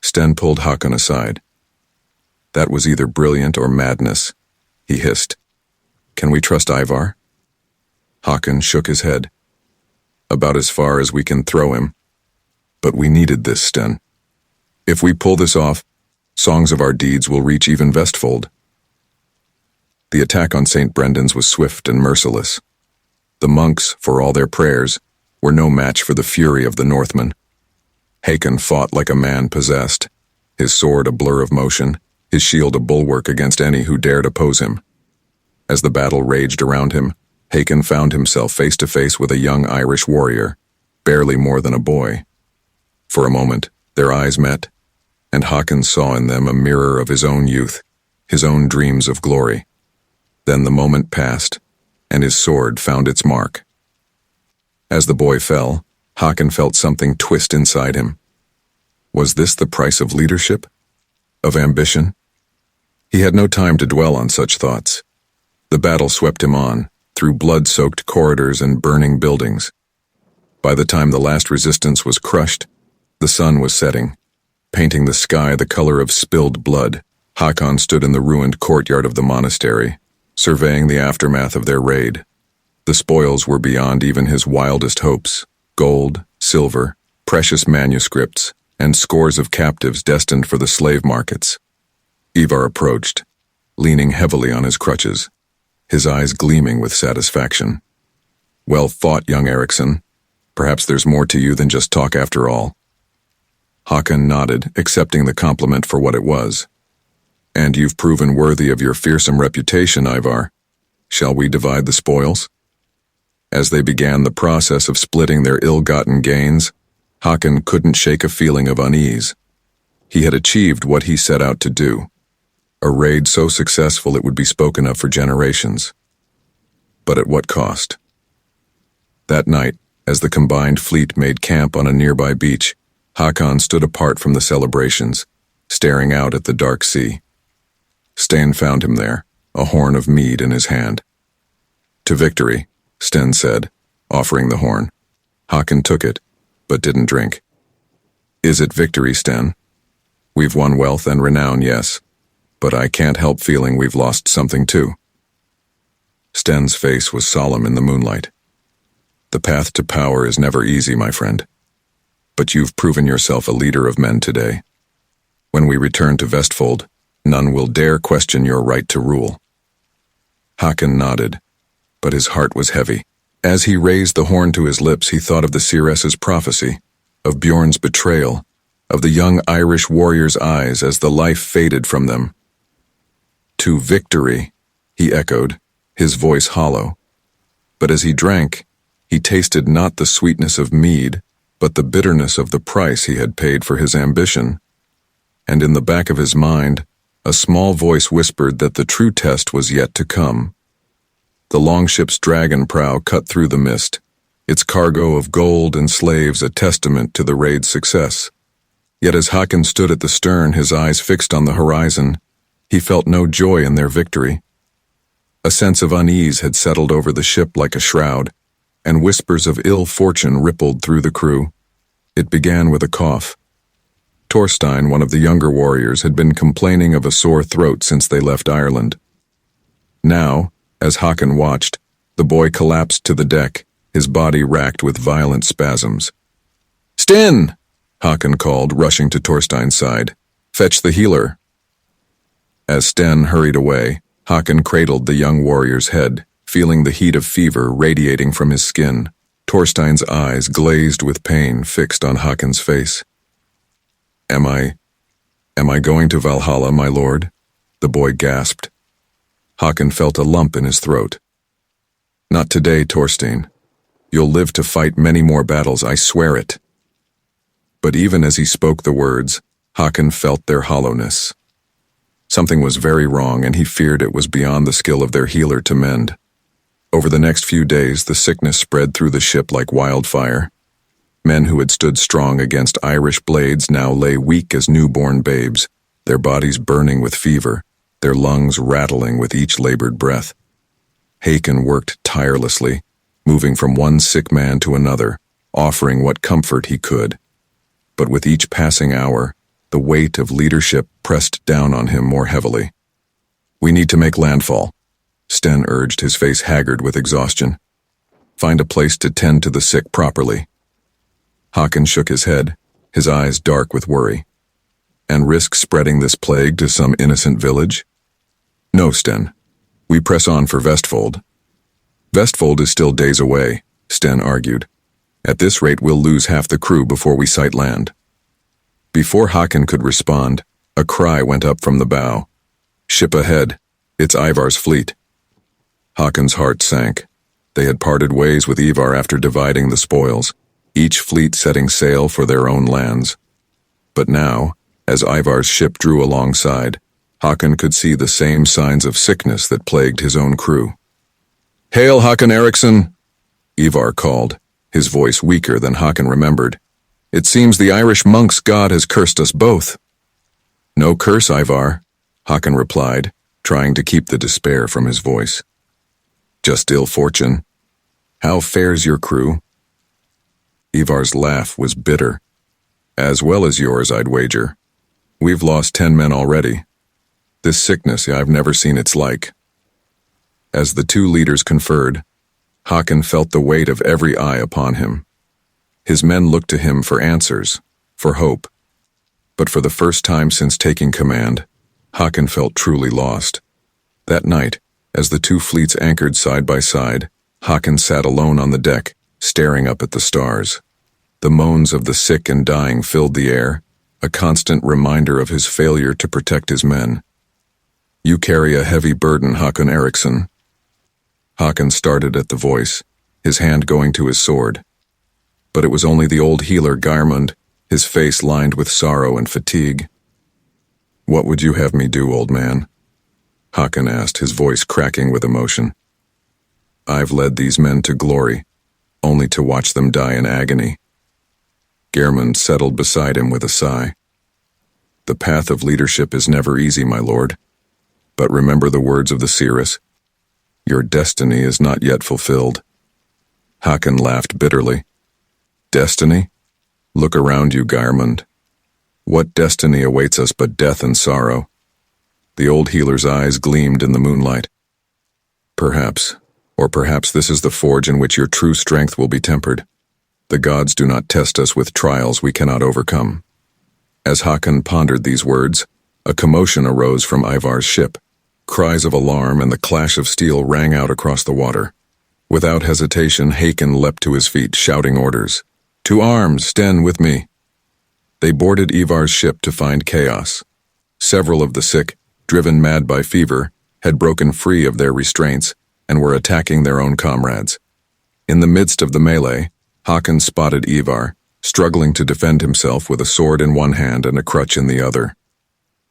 Sten pulled Håkon aside. That was either brilliant or madness, he hissed. Can we trust Ivar? Håkon shook his head. About as far as we can throw him. But we needed this, Sten. If we pull this off, songs of our deeds will reach even Vestfold. The attack on St. Brendan's was swift and merciless. The monks, for all their prayers, were no match for the fury of the Northmen. Håkon fought like a man possessed, his sword a blur of motion, his shield a bulwark against any who dared oppose him. As the battle raged around him, Håkon found himself face to face with a young Irish warrior, barely more than a boy. For a moment, their eyes met, and Håkon saw in them a mirror of his own youth, his own dreams of glory. Then the moment passed, and his sword found its mark. As the boy fell, Håkon felt something twist inside him. Was this the price of leadership? Of ambition? He had no time to dwell on such thoughts. The battle swept him on, through blood-soaked corridors and burning buildings. By the time the last resistance was crushed, the sun was setting, painting the sky the color of spilled blood. Håkon stood in the ruined courtyard of the monastery, surveying the aftermath of their raid. The spoils were beyond even his wildest hopes: gold, silver, precious manuscripts, and scores of captives destined for the slave markets. Ivar approached, leaning heavily on his crutches, his eyes gleaming with satisfaction. Well fought, young Eriksson. Perhaps there's more to you than just talk after all. Håkon nodded, accepting the compliment for what it was. And you've proven worthy of your fearsome reputation, Ivar. Shall we divide the spoils? As they began the process of splitting their ill-gotten gains, Håkon couldn't shake a feeling of unease. He had achieved what he set out to do. A raid so successful it would be spoken of for generations. But at what cost? That night, as the combined fleet made camp on a nearby beach, Håkon stood apart from the celebrations, staring out at the dark sea. Sten found him there, a horn of mead in his hand. To victory, Sten said, offering the horn. Håkon took it, but didn't drink. Is it victory, Sten? We've won wealth and renown, yes, but I can't help feeling we've lost something too. Sten's face was solemn in the moonlight. The path to power is never easy, my friend. But you've proven yourself a leader of men today. When we return to Vestfold, none will dare question your right to rule. Håkon nodded, but his heart was heavy. As he raised the horn to his lips, he thought of the seeress's prophecy, of Bjorn's betrayal, of the young Irish warrior's eyes as the life faded from them. "To victory," he echoed, his voice hollow. But as he drank, he tasted not the sweetness of mead, but the bitterness of the price he had paid for his ambition. And in the back of his mind, a small voice whispered that the true test was yet to come. The longship's dragon prow cut through the mist, its cargo of gold and slaves a testament to the raid's success. Yet as Håkon stood at the stern, his eyes fixed on the horizon, he felt no joy in their victory. A sense of unease had settled over the ship like a shroud, and whispers of ill fortune rippled through the crew. It began with a cough. Thorstein, one of the younger warriors, had been complaining of a sore throat since they left Ireland. Now, as Håkon watched, the boy collapsed to the deck, his body racked with violent spasms. "Sten!" Håkon called, rushing to Thorstein's side. "Fetch the healer." As Sten hurried away, Håkon cradled the young warrior's head, feeling the heat of fever radiating from his skin. Thorstein's eyes, glazed with pain, fixed on Håkon's face. Am I going to Valhalla, my lord?" the boy gasped. Håkon felt a lump in his throat. "Not today, Thorstein. You'll live to fight many more battles, I swear it." But even as he spoke the words, Håkon felt their hollowness. Something was very wrong, and he feared it was beyond the skill of their healer to mend. Over the next few days, the sickness spread through the ship like wildfire. Men who had stood strong against Irish blades now lay weak as newborn babes, their bodies burning with fever, their lungs rattling with each labored breath. Håkon worked tirelessly, moving from one sick man to another, offering what comfort he could. But with each passing hour, the weight of leadership pressed down on him more heavily. "We need to make landfall," Sten urged, his face haggard with exhaustion. "Find a place to tend to the sick properly." Håkon shook his head, his eyes dark with worry. "And risk spreading this plague to some innocent village?" "No, Sten. We press on for Vestfold." "Vestfold is still days away," Sten argued. "At this rate, we'll lose half the crew before we sight land." Before Håkon could respond, a cry went up from the bow. "Ship ahead. It's Ivar's fleet." Håkon's heart sank. They had parted ways with Ivar after dividing the spoils, each fleet setting sail for their own lands. But now, as Ivar's ship drew alongside, Håkon could see the same signs of sickness that plagued his own crew. "Hail, Håkon Eriksson!" Ivar called, his voice weaker than Håkon remembered. "It seems the Irish monk's god has cursed us both." "No curse, Ivar," Håkon replied, trying to keep the despair from his voice. "Just ill fortune. How fares your crew?" Ivar's laugh was bitter. "As well as yours, I'd wager. We've lost 10 men already. This sickness, I've never seen its like." As the two leaders conferred, Håkon felt the weight of every eye upon him. His men looked to him for answers, for hope. But for the first time since taking command, Håkon felt truly lost. That night, as the two fleets anchored side by side, Håkon sat alone on the deck, staring up at the stars. The moans of the sick and dying filled the air, a constant reminder of his failure to protect his men. "You carry a heavy burden, Håkon Eriksson." Håkon started at the voice, his hand going to his sword. But it was only the old healer Geirmund, his face lined with sorrow and fatigue. "What would you have me do, old man?" Håkon asked, his voice cracking with emotion. "I've led these men to glory, only to watch them die in agony." Geirmund settled beside him with a sigh. "The path of leadership is never easy, my lord. But remember the words of the seeress. Your destiny is not yet fulfilled." Håkon laughed bitterly. "Destiny? Look around you, Geirmund. What destiny awaits us but death and sorrow?" The old healer's eyes gleamed in the moonlight. "Perhaps, or perhaps this is the forge in which your true strength will be tempered. The gods do not test us with trials we cannot overcome." As Håkon pondered these words, a commotion arose from Ivar's ship. Cries of alarm and the clash of steel rang out across the water. Without hesitation, Håkon leapt to his feet, shouting orders. "To arms! Sten with me!" They boarded Ivar's ship to find chaos. Several of the sick, driven mad by fever, had broken free of their restraints and were attacking their own comrades. In the midst of the melee, Håkon spotted Ivar, struggling to defend himself with a sword in one hand and a crutch in the other.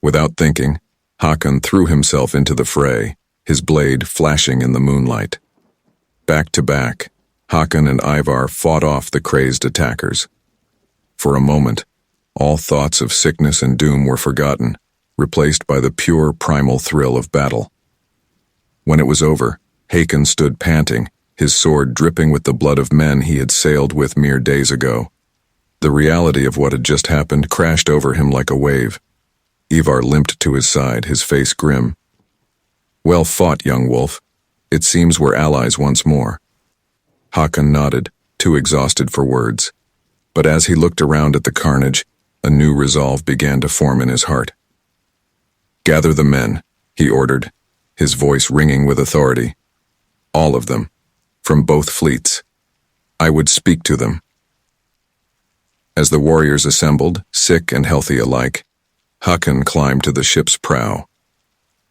Without thinking, Håkon threw himself into the fray, his blade flashing in the moonlight. Back to back, Håkon and Ivar fought off the crazed attackers. For a moment, all thoughts of sickness and doom were forgotten, replaced by the pure primal thrill of battle. When it was over, Håkon stood panting, his sword dripping with the blood of men he had sailed with mere days ago. The reality of what had just happened crashed over him like a wave. Ivar limped to his side, his face grim. "Well fought, young wolf. It seems we're allies once more." Håkon nodded, too exhausted for words. But as he looked around at the carnage, a new resolve began to form in his heart. "Gather the men," he ordered, his voice ringing with authority. "All of them, from both fleets. I would speak to them." As the warriors assembled, sick and healthy alike, Håkon climbed to the ship's prow.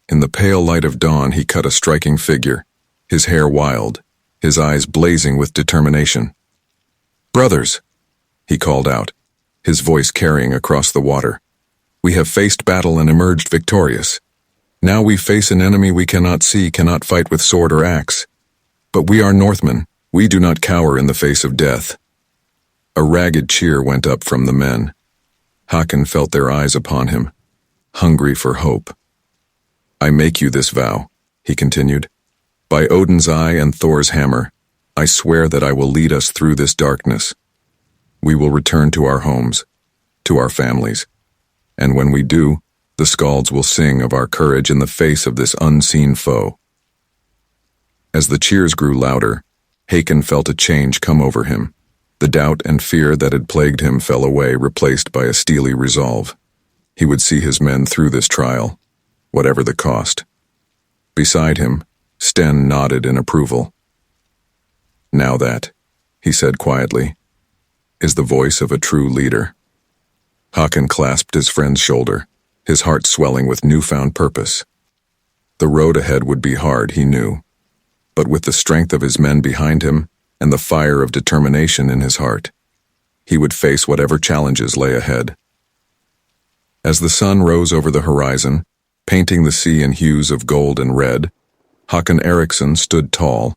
In the pale light of dawn, he cut a striking figure, his hair wild, his eyes blazing with determination. "Brothers," he called out, his voice carrying across the water. "We have faced battle and emerged victorious. Now we face an enemy we cannot see, cannot fight with sword or axe. But we are Northmen. We do not cower in the face of death." A ragged cheer went up from the men. Håkon felt their eyes upon him, hungry for hope. "I make you this vow," he continued. "By Odin's eye and Thor's hammer, I swear that I will lead us through this darkness. We will return to our homes, to our families, and when we do, the skalds will sing of our courage in the face of this unseen foe." As the cheers grew louder, Håkon felt a change come over him. The doubt and fear that had plagued him fell away, replaced by a steely resolve. He would see his men through this trial, whatever the cost. Beside him, Sten nodded in approval. "Now that," he said quietly, "is the voice of a true leader." Håkon clasped his friend's shoulder, his heart swelling with newfound purpose. The road ahead would be hard, he knew, but with the strength of his men behind him and the fire of determination in his heart, he would face whatever challenges lay ahead. As the sun rose over the horizon, painting the sea in hues of gold and red, Håkon Eriksson stood tall,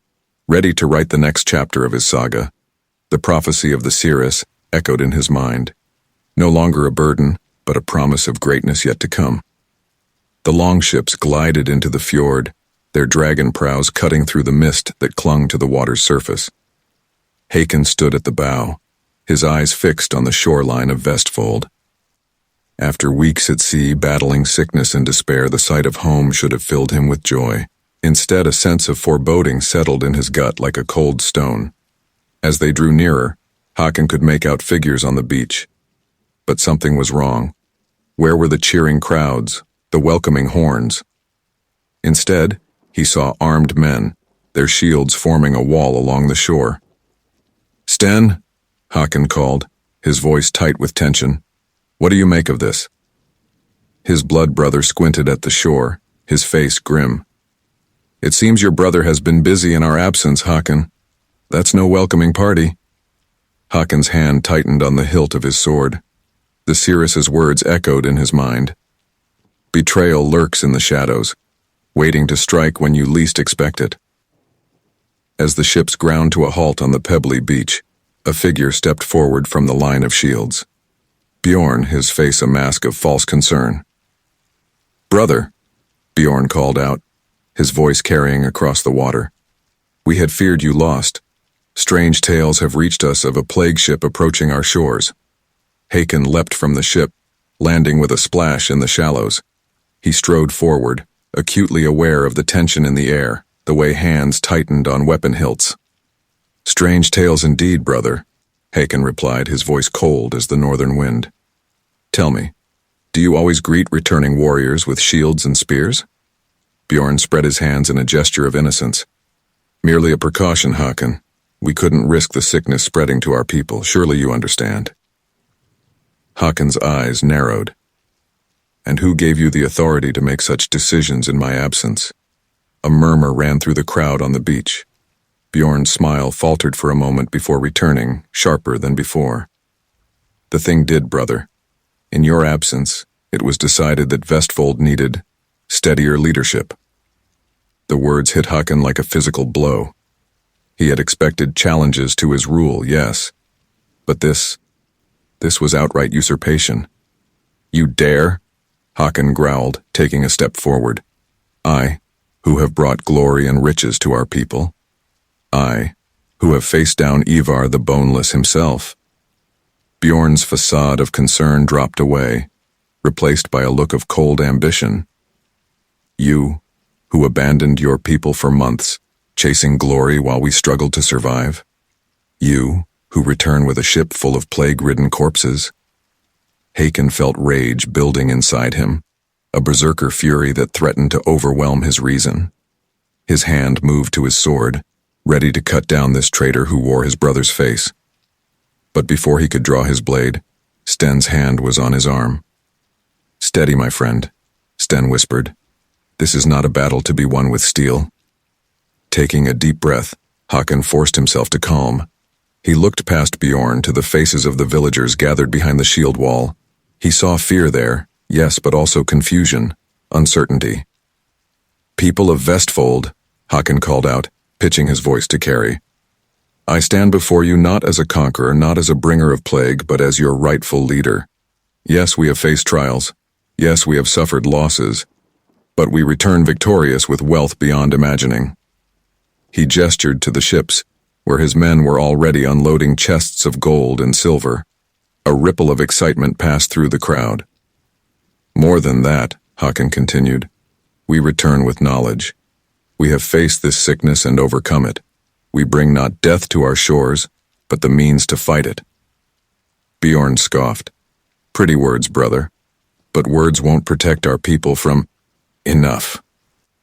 ready to write the next chapter of his saga. The prophecy of the Cirrus echoed in his mind, no longer a burden, but a promise of greatness yet to come. The longships glided into the fjord, their dragon prows cutting through the mist that clung to the water's surface. Håkon stood at the bow, his eyes fixed on the shoreline of Vestfold. After weeks at sea battling sickness and despair, the sight of home should have filled him with joy. Instead, a sense of foreboding settled in his gut like a cold stone. As they drew nearer, Håkon could make out figures on the beach. But something was wrong. Where were the cheering crowds, the welcoming horns? Instead, he saw armed men, their shields forming a wall along the shore. "Sten," Håkon called, his voice tight with tension. "What do you make of this?" His blood brother squinted at the shore, his face grim. "It seems your brother has been busy in our absence, Håkon. That's no welcoming party." Håkon's hand tightened on the hilt of his sword. The Cirrus's words echoed in his mind. Betrayal lurks in the shadows, waiting to strike when you least expect it. As the ships ground to a halt on the pebbly beach, a figure stepped forward from the line of shields. Bjorn, his face a mask of false concern. "Brother," Bjorn called out, his voice carrying across the water. "We had feared you lost. Strange tales have reached us of a plague ship approaching our shores." Håkon leapt from the ship, landing with a splash in the shallows. He strode forward, acutely aware of the tension in the air, the way hands tightened on weapon hilts. "Strange tales indeed, brother," Håkon replied, his voice cold as the northern wind. "Tell me, do you always greet returning warriors with shields and spears?" Bjorn spread his hands in a gesture of innocence. "Merely a precaution, Håkon. We couldn't risk the sickness spreading to our people. Surely you understand." Hakon's eyes narrowed. And who gave you the authority to make such decisions in my absence? A murmur ran through the crowd on the beach. Bjorn's smile faltered for a moment before returning, sharper than before. The thing did, brother. In your absence, it was decided that Vestfold needed steadier leadership. The words hit Hakon like a physical blow. He had expected challenges to his rule, yes. But this was outright usurpation. You dare? Hakon growled, taking a step forward. I, who have brought glory and riches to our people. I, who have faced down Ivar the Boneless himself. Bjorn's facade of concern dropped away, replaced by a look of cold ambition. You, who abandoned your people for months, chasing glory while we struggled to survive. You, who return with a ship full of plague-ridden corpses. Hakon felt rage building inside him, a berserker fury that threatened to overwhelm his reason. His hand moved to his sword, ready to cut down this traitor who wore his brother's face. But before he could draw his blade, Sten's hand was on his arm. Steady, my friend, Sten whispered. This is not a battle to be won with steel. Taking a deep breath, Hakon forced himself to calm. He looked past Bjorn to the faces of the villagers gathered behind the shield wall. He saw fear there, yes, but also confusion, uncertainty. People of Vestfold, Hakon called out, pitching his voice to carry. I stand before you not as a conqueror, not as a bringer of plague, but as your rightful leader. Yes, we have faced trials. Yes, we have suffered losses. But we return victorious with wealth beyond imagining. He gestured to the ships, where his men were already unloading chests of gold and silver. A ripple of excitement passed through the crowd. More than that, Hakon continued, we return with knowledge. We have faced this sickness and overcome it. We bring not death to our shores, but the means to fight it. Bjorn scoffed. Pretty words, brother. But words won't protect our people from... Enough.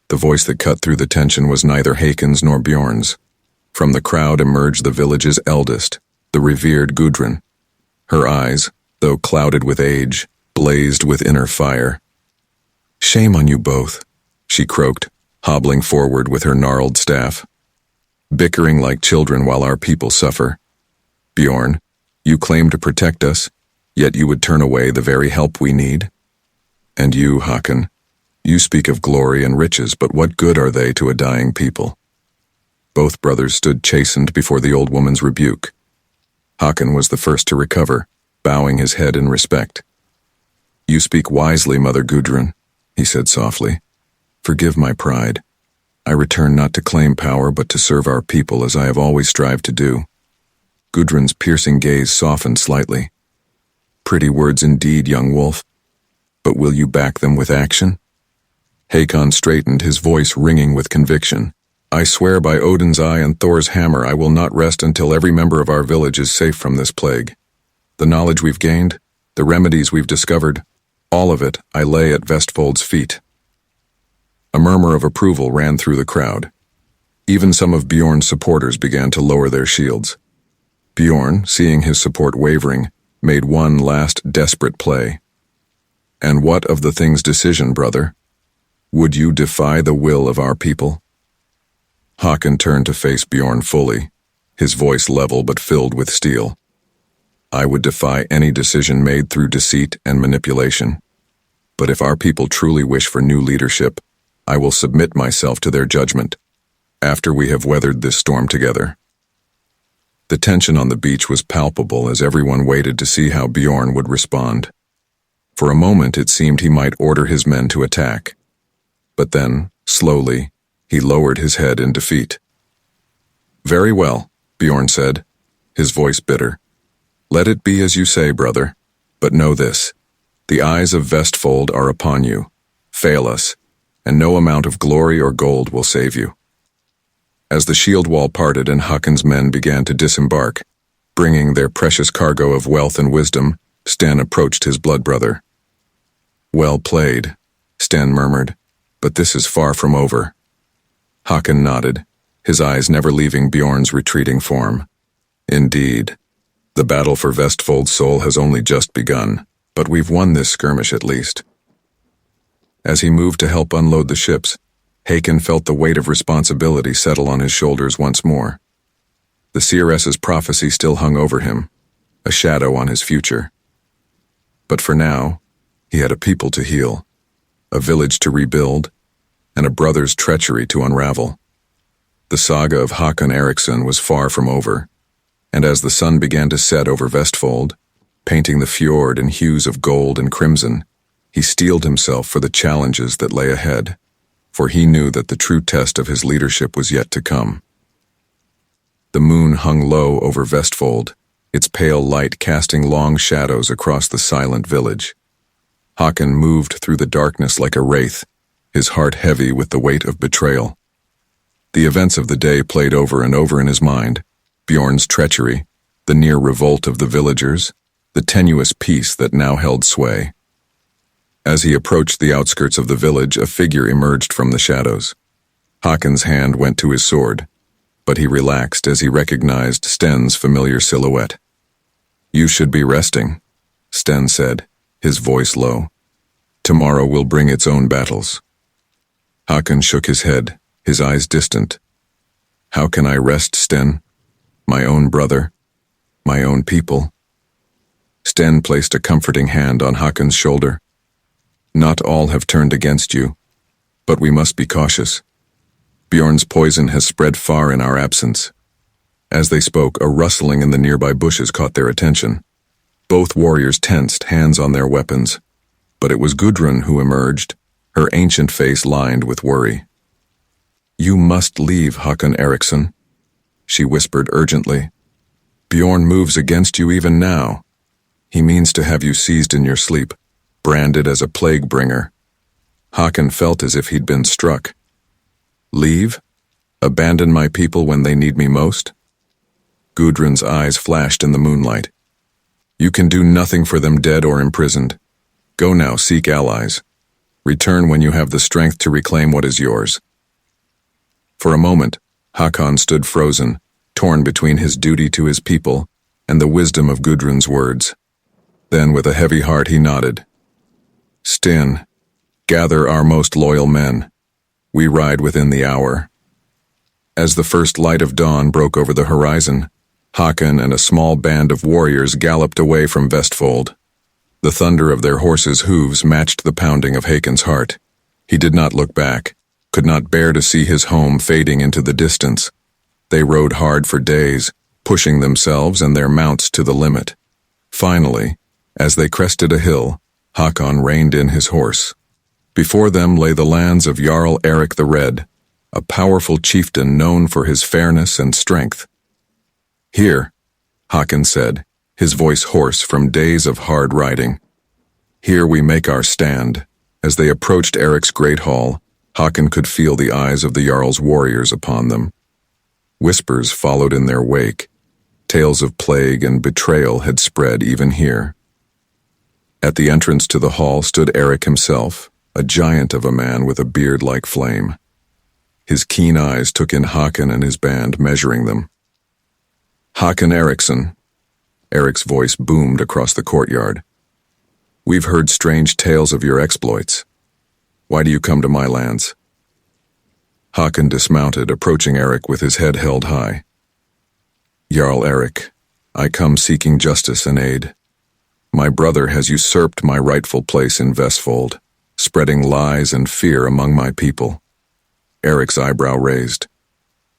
The voice that cut through the tension was neither Hakon's nor Bjorn's. From the crowd emerged the village's eldest, the revered Gudrun. Her eyes, though clouded with age, blazed with inner fire. Shame on you both, she croaked, hobbling forward with her gnarled staff. Bickering like children while our people suffer. Bjorn, you claim to protect us, yet you would turn away the very help we need? And you, Hakon, you speak of glory and riches, but what good are they to a dying people? Both brothers stood chastened before the old woman's rebuke. Hakon was the first to recover, bowing his head in respect. You speak wisely, Mother Gudrun, he said softly. Forgive my pride. I return not to claim power, but to serve our people as I have always strived to do. Gudrun's piercing gaze softened slightly. Pretty words indeed, young wolf. But will you back them with action? Hakon straightened, his voice ringing with conviction. I swear by Odin's eye and Thor's hammer I will not rest until every member of our village is safe from this plague. The knowledge we've gained, the remedies we've discovered, all of it I lay at Vestfold's feet. A murmur of approval ran through the crowd. Even some of Bjorn's supporters began to lower their shields. Bjorn, seeing his support wavering, made one last desperate play. And what of the thing's decision, brother? Would you defy the will of our people? Hakon turned to face Bjorn fully, his voice level but filled with steel. I would defy any decision made through deceit and manipulation. But if our people truly wish for new leadership, I will submit myself to their judgment, after we have weathered this storm together. The tension on the beach was palpable as everyone waited to see how Bjorn would respond. For a moment it seemed he might order his men to attack. But then, slowly, he lowered his head in defeat. Very well, Bjorn said, his voice bitter. Let it be as you say, brother. But know this, the eyes of Vestfold are upon you. Fail us, and no amount of glory or gold will save you. As the shield wall parted and Hakon's men began to disembark, bringing their precious cargo of wealth and wisdom, Sten approached his blood brother. Well played, Sten murmured, but this is far from over. Hakon nodded, his eyes never leaving Bjorn's retreating form. Indeed. The battle for Vestfold's soul has only just begun, but we've won this skirmish at least. As he moved to help unload the ships, Hakon felt the weight of responsibility settle on his shoulders once more. The seeress's prophecy still hung over him, a shadow on his future. But for now, he had a people to heal, a village to rebuild, and a brother's treachery to unravel. The saga of Hakon Eriksson was far from over, and as the sun began to set over Vestfold, painting the fjord in hues of gold and crimson, he steeled himself for the challenges that lay ahead, for he knew that the true test of his leadership was yet to come. The moon hung low over Vestfold, its pale light casting long shadows across the silent village. Hakon moved through the darkness like a wraith, his heart heavy with the weight of betrayal. The events of the day played over and over in his mind: Bjorn's treachery, the near revolt of the villagers, the tenuous peace that now held sway. As he approached the outskirts of the village, a figure emerged from the shadows. Hakon's hand went to his sword, but he relaxed as he recognized Sten's familiar silhouette. "You should be resting," Sten said, his voice low. "Tomorrow will bring its own battles." Hakon shook his head, his eyes distant. "How can I rest, Sten? My own brother, my own people." Sten placed a comforting hand on Hakon's shoulder. "Not all have turned against you, but we must be cautious. Bjorn's poison has spread far in our absence." As they spoke, a rustling in the nearby bushes caught their attention. Both warriors tensed, hands on their weapons, but it was Gudrun who emerged, her ancient face lined with worry. "You must leave, Hakon Eriksson," she whispered urgently. "Bjorn moves against you even now. He means to have you seized in your sleep, branded as a plague bringer." Hakon felt as if he'd been struck. "Leave? Abandon my people when they need me most?" Gudrun's eyes flashed in the moonlight. "You can do nothing for them dead or imprisoned. Go now, seek allies. Return when you have the strength to reclaim what is yours." For a moment, Hakon stood frozen, torn between his duty to his people and the wisdom of Gudrun's words. Then, with a heavy heart, he nodded. "Sten, gather our most loyal men. We ride within the hour." As the first light of dawn broke over the horizon, Hakon and a small band of warriors galloped away from Vestfold. The thunder of their horses' hooves matched the pounding of Hakon's heart. He did not look back, could not bear to see his home fading into the distance. They rode hard for days, pushing themselves and their mounts to the limit. Finally, as they crested a hill, Hakon reined in his horse. Before them lay the lands of Jarl Erik the Red, a powerful chieftain known for his fairness and strength. "Here," Hakon said, his voice hoarse from days of hard riding. "Here we make our stand." As they approached Erik's great hall, Hakon could feel the eyes of the Jarl's warriors upon them. Whispers followed in their wake. Tales of plague and betrayal had spread even here. At the entrance to the hall stood Erik himself, a giant of a man with a beard like flame. His keen eyes took in Hakon and his band, measuring them. "Hakon Eriksson," Erik's voice boomed across the courtyard. "We've heard strange tales of your exploits. Why do you come to my lands?" Hakon dismounted, approaching Erik with his head held high. "Jarl Erik, I come seeking justice and aid. My brother has usurped my rightful place in Vestfold, spreading lies and fear among my people." Erik's eyebrow raised.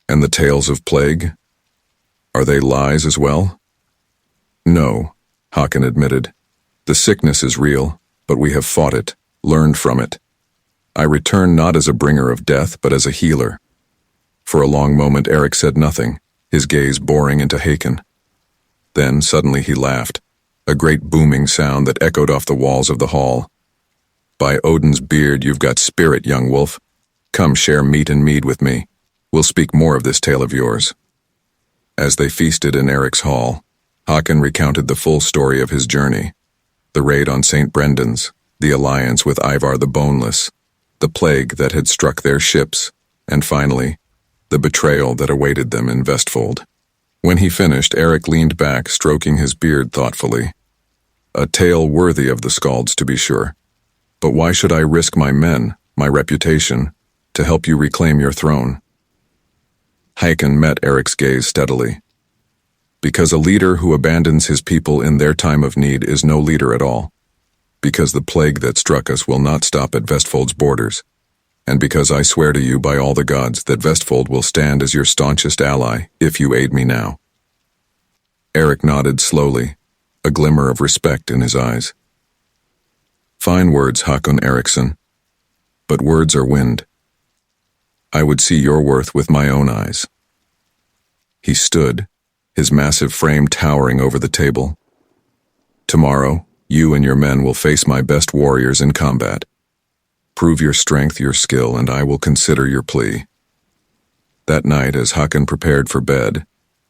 "And the tales of plague? Are they lies as well?" "No," Hakon admitted. "The sickness is real, but we have fought it, learned from it. I return not as a bringer of death, but as a healer." For a long moment Erik said nothing, his gaze boring into Hakon. Then suddenly he laughed, a great booming sound that echoed off the walls of the hall. "By Odin's beard, you've got spirit, young wolf. Come share meat and mead with me. We'll speak more of this tale of yours." As they feasted in Erik's hall, Hakon recounted the full story of his journey: the raid on St. Brendan's, the alliance with Ivar the Boneless, the plague that had struck their ships, and finally, the betrayal that awaited them in Vestfold. When he finished, Eric leaned back, stroking his beard thoughtfully. A tale worthy of the Scalds, to be sure. But why should I risk my men, my reputation, to help you reclaim your throne? Haakon met Eric's gaze steadily. Because a leader who abandons his people in their time of need is no leader at all. Because the plague that struck us will not stop at Vestfold's borders. And because I swear to you by all the gods that Vestfold will stand as your staunchest ally if you aid me now. Eric nodded slowly, a glimmer of respect in his eyes. Fine words, Hakon Eriksson. But words are wind. I would see your worth with my own eyes. He stood, his massive frame towering over the table. Tomorrow, you and your men will face my best warriors in combat. Prove your strength, your skill, and I will consider your plea. That night, as Hakon prepared for bed,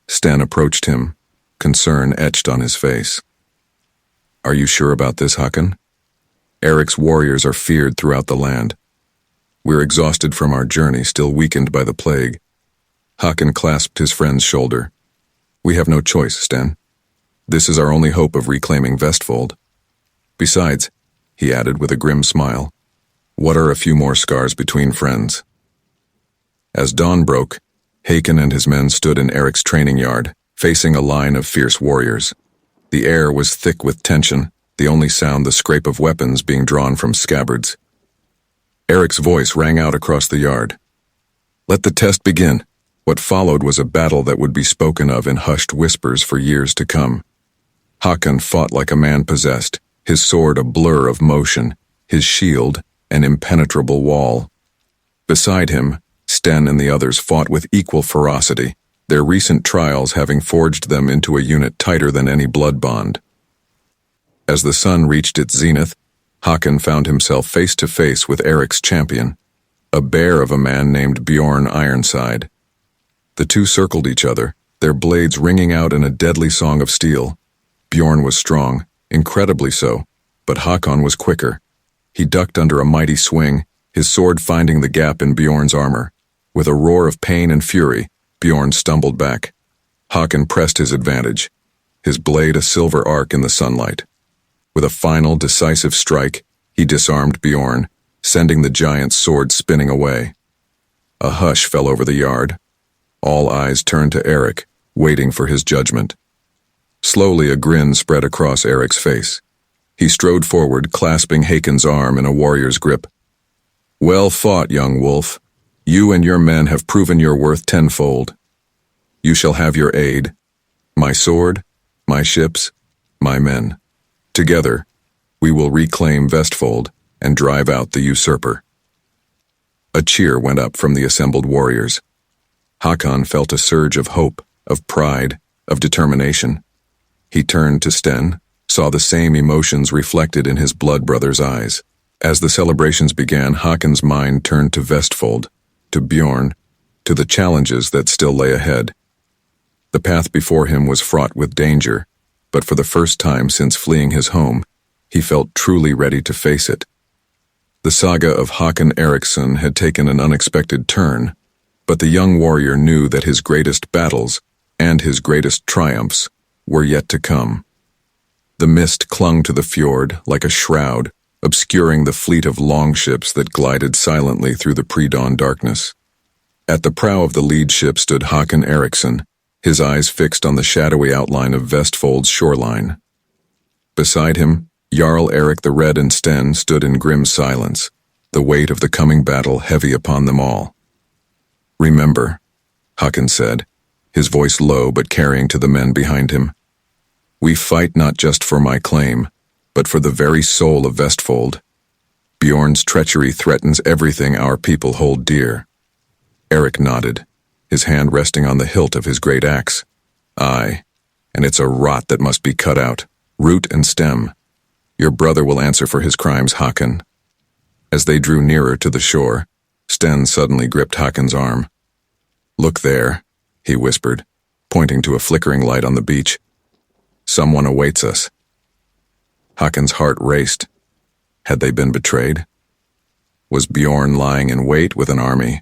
Sten approached him, concern etched on his face. Are you sure about this, Hakon? Eric's warriors are feared throughout the land. We're exhausted from our journey, still weakened by the plague. Hakon clasped his friend's shoulder. We have no choice, Sten. This is our only hope of reclaiming Vestfold. Besides, he added with a grim smile, what are a few more scars between friends? As dawn broke, Hakon and his men stood in Eric's training yard, facing a line of fierce warriors. The air was thick with tension, the only sound the scrape of weapons being drawn from scabbards. Eric's voice rang out across the yard. Let the test begin. What followed was a battle that would be spoken of in hushed whispers for years to come. Hakon fought like a man possessed, his sword a blur of motion, his shield an impenetrable wall. Beside him, Sten and the others fought with equal ferocity, their recent trials having forged them into a unit tighter than any blood bond. As the sun reached its zenith, Hakon found himself face to face with Eric's champion, a bear of a man named Bjorn Ironside. The two circled each other, their blades ringing out in a deadly song of steel. Bjorn was strong, incredibly so, but Hakon was quicker. He ducked under a mighty swing, his sword finding the gap in Bjorn's armor. With a roar of pain and fury, Bjorn stumbled back. Hakon pressed his advantage, his blade a silver arc in the sunlight. With a final, decisive strike, he disarmed Bjorn, sending the giant's sword spinning away. A hush fell over the yard. All eyes turned to Eric, waiting for his judgment. Slowly a grin spread across Eric's face. He strode forward, clasping Hakon's arm in a warrior's grip. Well fought, young wolf. You and your men have proven your worth tenfold. You shall have your aid. My sword, my ships, my men. Together, we will reclaim Vestfold and drive out the usurper. A cheer went up from the assembled warriors. Hakon felt a surge of hope, of pride, of determination. He turned to Sten, saw the same emotions reflected in his blood brother's eyes. As the celebrations began, Hakon's mind turned to Vestfold, to Bjorn, to the challenges that still lay ahead. The path before him was fraught with danger, but for the first time since fleeing his home, he felt truly ready to face it. The saga of Hakon Eriksson had taken an unexpected turn, but the young warrior knew that his greatest battles and his greatest triumphs were yet to come. The mist clung to the fjord like a shroud, obscuring the fleet of longships that glided silently through the pre-dawn darkness. At the prow of the lead ship stood Hakon Eriksson, his eyes fixed on the shadowy outline of Vestfold's shoreline. Beside him, Jarl Eric the Red and Sten stood in grim silence, the weight of the coming battle heavy upon them all. Remember, Hakon said, his voice low but carrying to the men behind him. We fight not just for my claim, but for the very soul of Vestfold. Bjorn's treachery threatens everything our people hold dear. Eric nodded, his hand resting on the hilt of his great axe. Aye, and it's a rot that must be cut out, root and stem. Your brother will answer for his crimes, Hakon. As they drew nearer to the shore, Sten suddenly gripped Hakon's arm. Look there, he whispered, pointing to a flickering light on the beach. Someone awaits us. Hakon's heart raced. Had they been betrayed? Was Bjorn lying in wait with an army?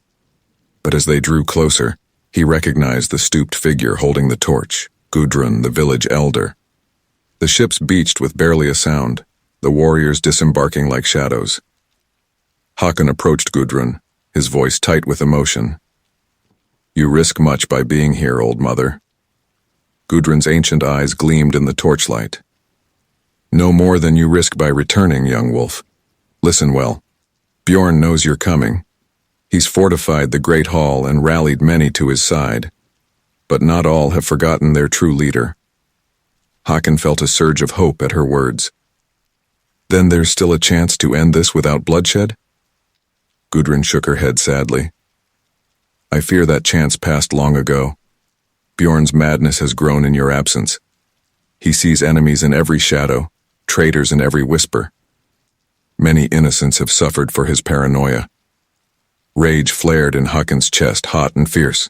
But as they drew closer, He recognized the stooped figure holding the torch, Gudrun, the village elder. The ships beached with barely a sound, the warriors disembarking like shadows. Håkon approached Gudrun, his voice tight with emotion. "You risk much by being here, old mother." Gudrun's ancient eyes gleamed in the torchlight. "No more than you risk by returning, young wolf. Listen well. Bjorn knows you're coming. He's fortified the great hall and rallied many to his side. But not all have forgotten their true leader." Håkon felt a surge of hope at her words. "Then there's still a chance to end this without bloodshed?" Gudrun shook her head sadly. "I fear that chance passed long ago. Bjorn's madness has grown in your absence. He sees enemies in every shadow, traitors in every whisper. Many innocents have suffered for his paranoia." Rage flared in Håkon's chest, hot and fierce.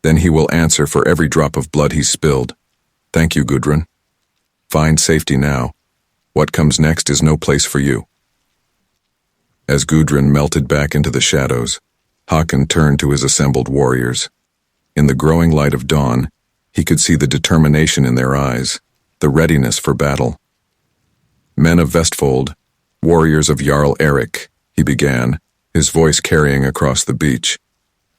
"Then he will answer for every drop of blood he's spilled. Thank you, Gudrun. Find safety now. What comes next is no place for you." As Gudrun melted back into the shadows, Håkon turned to his assembled warriors. In the growing light of dawn, he could see the determination in their eyes, the readiness for battle. "Men of Vestfold, warriors of Jarl Erik," he began, his voice carrying across the beach.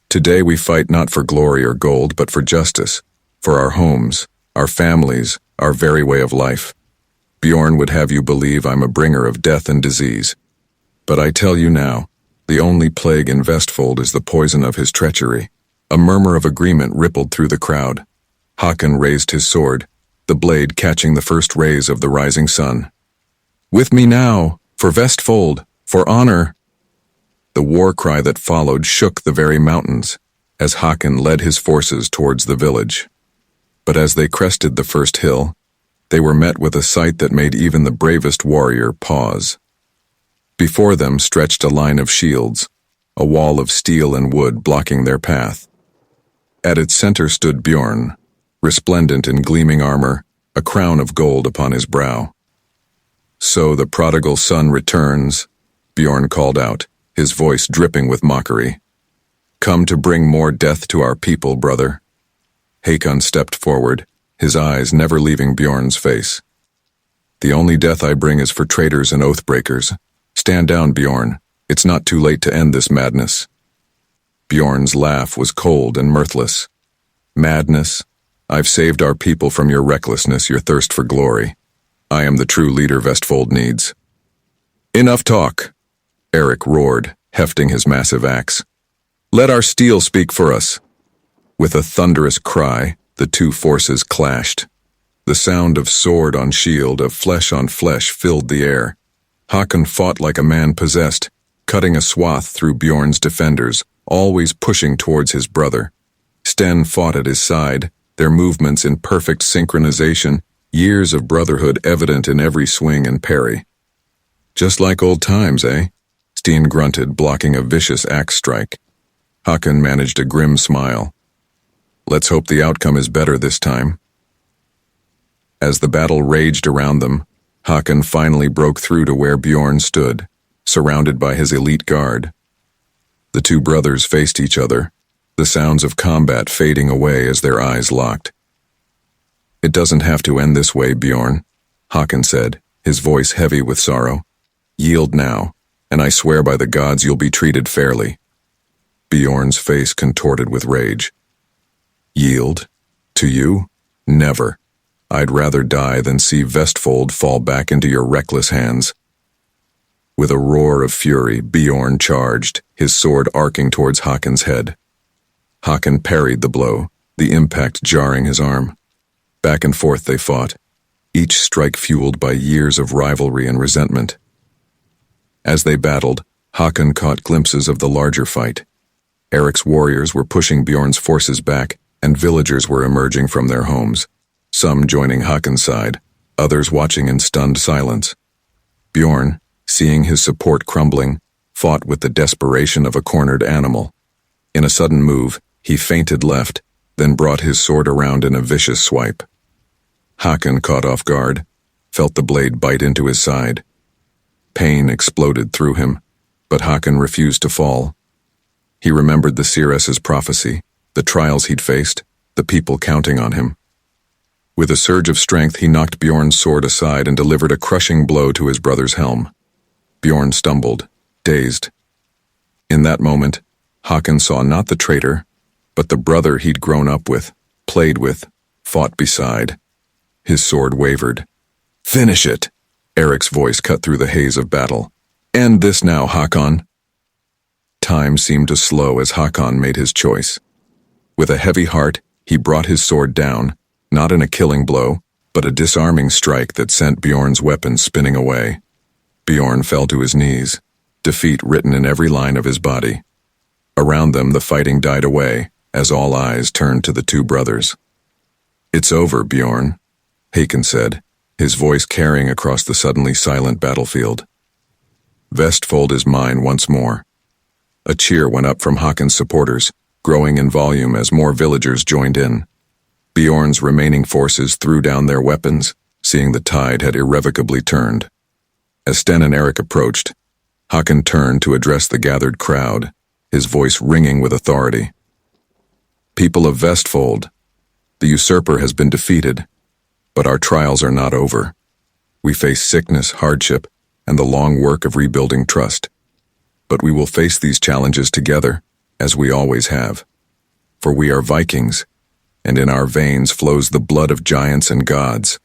"Today we fight not for glory or gold, but for justice, for our homes, our families, our very way of life. Bjorn would have you believe I'm a bringer of death and disease. But I tell you now, the only plague in Vestfold is the poison of his treachery." A murmur of agreement rippled through the crowd. Håkon raised his sword, the blade catching the first rays of the rising sun. "With me now, for Vestfold, for honor!" The war cry that followed shook the very mountains, as Håkon led his forces towards the village. But as they crested the first hill, they were met with a sight that made even the bravest warrior pause. Before them stretched a line of shields, a wall of steel and wood blocking their path. At its center stood Bjorn, resplendent in gleaming armor, a crown of gold upon his brow. "So the prodigal son returns," Bjorn called out, his voice dripping with mockery. "Come to bring more death to our people, brother." Håkon stepped forward, his eyes never leaving Bjorn's face. "The only death I bring is for traitors and oath-breakers. Stand down, Bjorn. It's not too late to end this madness." Bjorn's laugh was cold and mirthless. "Madness? I've saved our people from your recklessness, your thirst for glory. I am the true leader Vestfold needs." "Enough talk," Erik roared, hefting his massive axe. "Let our steel speak for us." With a thunderous cry, the two forces clashed. The sound of sword on shield, of flesh on flesh, filled the air. Håkon fought like a man possessed, cutting a swath through Bjorn's defenders, always pushing towards his brother. Sten fought at his side, their movements in perfect synchronization, years of brotherhood evident in every swing and parry. "Just like old times, eh?" Steen grunted, blocking a vicious axe strike. Håkon managed a grim smile. "Let's hope the outcome is better this time." As the battle raged around them, Håkon finally broke through to where Bjorn stood, surrounded by his elite guard. The two brothers faced each other, the sounds of combat fading away as their eyes locked. "It doesn't have to end this way, Bjorn," Håkon said, his voice heavy with sorrow. "Yield now, and I swear by the gods you'll be treated fairly." Bjorn's face contorted with rage. "Yield? To you? Never. I'd rather die than see Vestfold fall back into your reckless hands." With a roar of fury, Bjorn charged, his sword arcing towards Håkon's head. Håkon parried the blow, the impact jarring his arm. Back and forth they fought, each strike fueled by years of rivalry and resentment. As they battled, Håkon caught glimpses of the larger fight. Erik's warriors were pushing Bjorn's forces back, and villagers were emerging from their homes, some joining Håkon's side, others watching in stunned silence. Bjorn, seeing his support crumbling, fought with the desperation of a cornered animal. In a sudden move, he feinted left, then brought his sword around in a vicious swipe. Håkon, caught off guard, felt the blade bite into his side. Pain exploded through him, but Håkon refused to fall. He remembered the seeress's prophecy, the trials he'd faced, the people counting on him. With a surge of strength, he knocked Bjorn's sword aside and delivered a crushing blow to his brother's helm. Bjorn stumbled, dazed. In that moment, Håkon saw not the traitor, but the brother he'd grown up with, played with, fought beside. His sword wavered. "Finish it!" Eric's voice cut through the haze of battle. "End this now, Håkon." Time seemed to slow as Håkon made his choice. With a heavy heart, he brought his sword down, not in a killing blow, but a disarming strike that sent Bjorn's weapon spinning away. Bjorn fell to his knees, defeat written in every line of his body. Around them, the fighting died away, as all eyes turned to the two brothers. "It's over, Bjorn," Håkon said, his voice carrying across the suddenly silent battlefield. "Vestfold is mine once more." A cheer went up from Håkon's supporters, growing in volume as more villagers joined in. Bjorn's remaining forces threw down their weapons, seeing the tide had irrevocably turned. As Sten and Eric approached, Håkon turned to address the gathered crowd, his voice ringing with authority. "People of Vestfold, the usurper has been defeated, but our trials are not over. We face sickness, hardship, and the long work of rebuilding trust. But we will face these challenges together, as we always have. For we are Vikings, and in our veins flows the blood of giants and gods."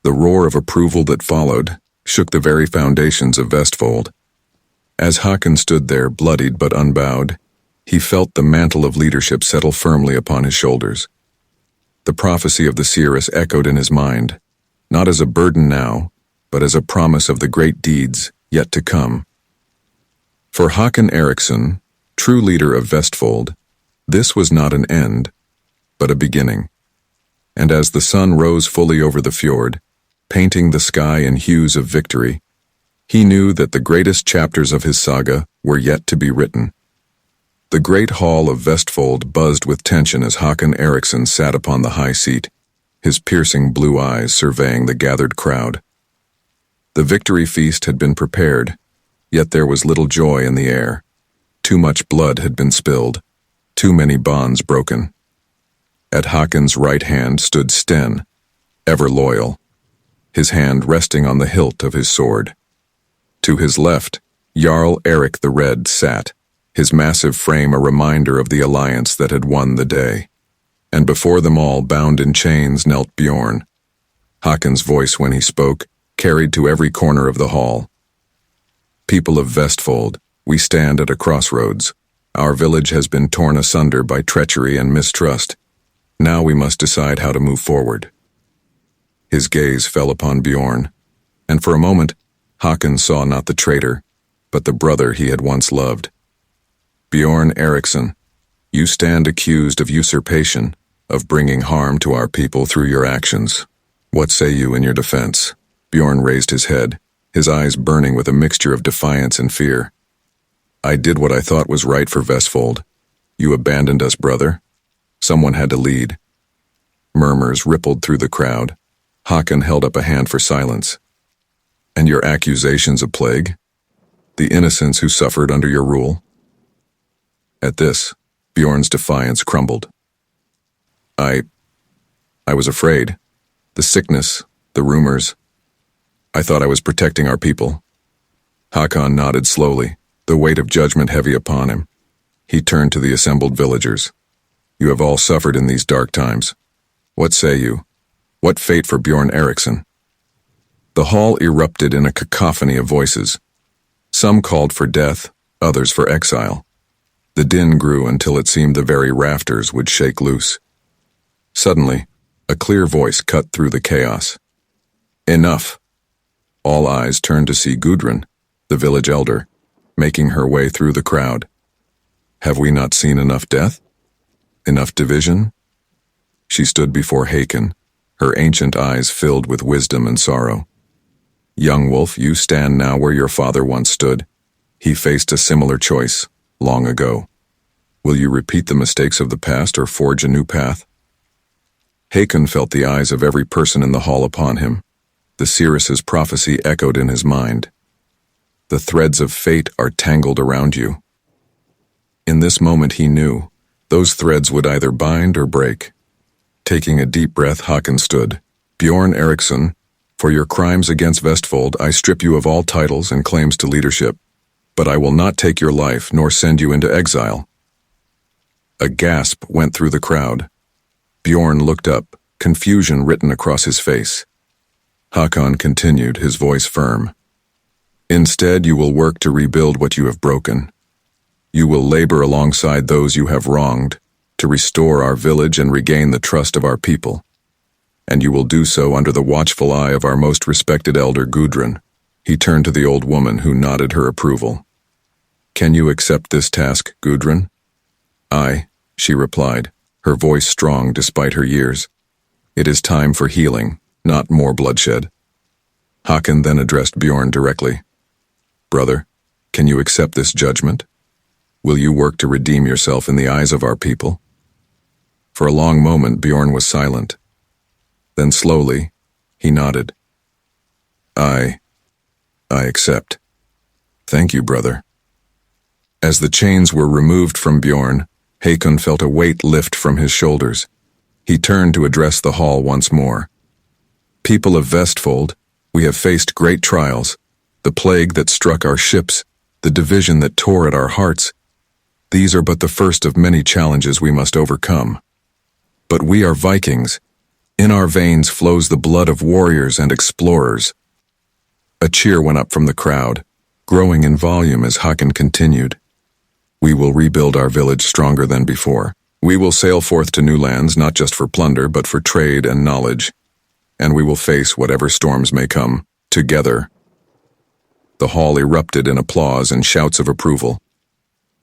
The roar of approval that followed shook the very foundations of Vestfold. As Håkon stood there, bloodied but unbowed, he felt the mantle of leadership settle firmly upon his shoulders. The prophecy of the seeress echoed in his mind, not as a burden now, but as a promise of the great deeds yet to come. For Håkon Eriksson, true leader of Vestfold, this was not an end, but a beginning. And as the sun rose fully over the fjord, painting the sky in hues of victory, he knew that the greatest chapters of his saga were yet to be written. The great hall of Vestfold buzzed with tension as Håkon Eriksson sat upon the high seat, his piercing blue eyes surveying the gathered crowd. The victory feast had been prepared, yet there was little joy in the air. Too much blood had been spilled, too many bonds broken. At Håkon's right hand stood Sten, ever loyal, his hand resting on the hilt of his sword. To his left, Jarl Erik the Red sat, his massive frame a reminder of the alliance that had won the day. And before them all, bound in chains, knelt Bjorn. Håkon's voice, when he spoke, carried to every corner of the hall. "People of Vestfold, we stand at a crossroads. Our village has been torn asunder by treachery and mistrust. Now we must decide how to move forward." His gaze fell upon Bjorn, and for a moment, Håkon saw not the traitor, but the brother he had once loved. "Bjorn Eriksson, you stand accused of usurpation, of bringing harm to our people through your actions. What say you in your defense?" Bjorn raised his head, his eyes burning with a mixture of defiance and fear. "I did what I thought was right for Vestfold. You abandoned us, brother. Someone had to lead." Murmurs rippled through the crowd. Håkon held up a hand for silence. "And your accusations of plague? The innocents who suffered under your rule?" At this, Bjorn's defiance crumbled. I was afraid. The sickness, the rumors. I thought I was protecting our people." Håkon nodded slowly, the weight of judgment heavy upon him. He turned to the assembled villagers. "You have all suffered in these dark times. What say you? What fate for Bjorn Eriksson?" The hall erupted in a cacophony of voices. Some called for death, others for exile. The din grew until it seemed the very rafters would shake loose. Suddenly, a clear voice cut through the chaos. "Enough!" All eyes turned to see Gudrun, the village elder, making her way through the crowd. "Have we not seen enough death? Enough division?" She stood before Håkon, her ancient eyes filled with wisdom and sorrow. "Young wolf, you stand now where your father once stood. He faced a similar choice, long ago. Will you repeat the mistakes of the past or forge a new path?" Håkon felt the eyes of every person in the hall upon him. The seeress's prophecy echoed in his mind. "The threads of fate are tangled around you." In this moment he knew, Those threads would either bind or break. Taking a deep breath, Håkon stood. Bjorn Eriksson, for your crimes against Vestfold, I strip you of all titles and claims to leadership, but I will not take your life nor send you into exile. A gasp went through the crowd. Bjorn looked up, confusion written across his face. Håkon continued, his voice firm. Instead, you will work to rebuild what you have broken. You will labor alongside those you have wronged, to restore our village and regain the trust of our people. And you will do so under the watchful eye of our most respected elder Gudrun. He turned to the old woman, who nodded her approval. Can you accept this task, Gudrun? Aye, she replied, her voice strong despite her years. It is time for healing, not more bloodshed. Håkon then addressed Bjorn directly. Brother, can you accept this judgment? Will you work to redeem yourself in the eyes of our people? For a long moment, Bjorn was silent. Then slowly, he nodded. I accept. Thank you, brother. As the chains were removed from Bjorn, Håkon felt a weight lift from his shoulders. He turned to address the hall once more. People of Vestfold, we have faced great trials, the plague that struck our ships, the division that tore at our hearts. These are but the first of many challenges we must overcome. But we are Vikings. In our veins flows the blood of warriors and explorers. A cheer went up from the crowd, growing in volume as Håkon continued. We will rebuild our village stronger than before. We will sail forth to new lands, not just for plunder, but for trade and knowledge. And we will face whatever storms may come, together. The hall erupted in applause and shouts of approval.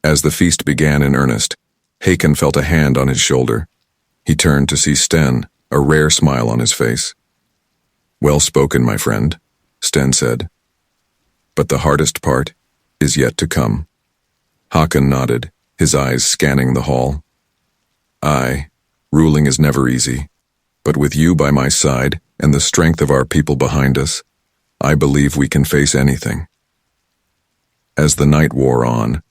As the feast began in earnest, Håkon felt a hand on his shoulder. He turned to see Sten, a rare smile on his face. Well spoken, my friend, Sten said. But the hardest part is yet to come. Håkon nodded, his eyes scanning the hall. Aye, ruling is never easy, but with you by my side and the strength of our people behind us, I believe we can face anything. As the night wore on,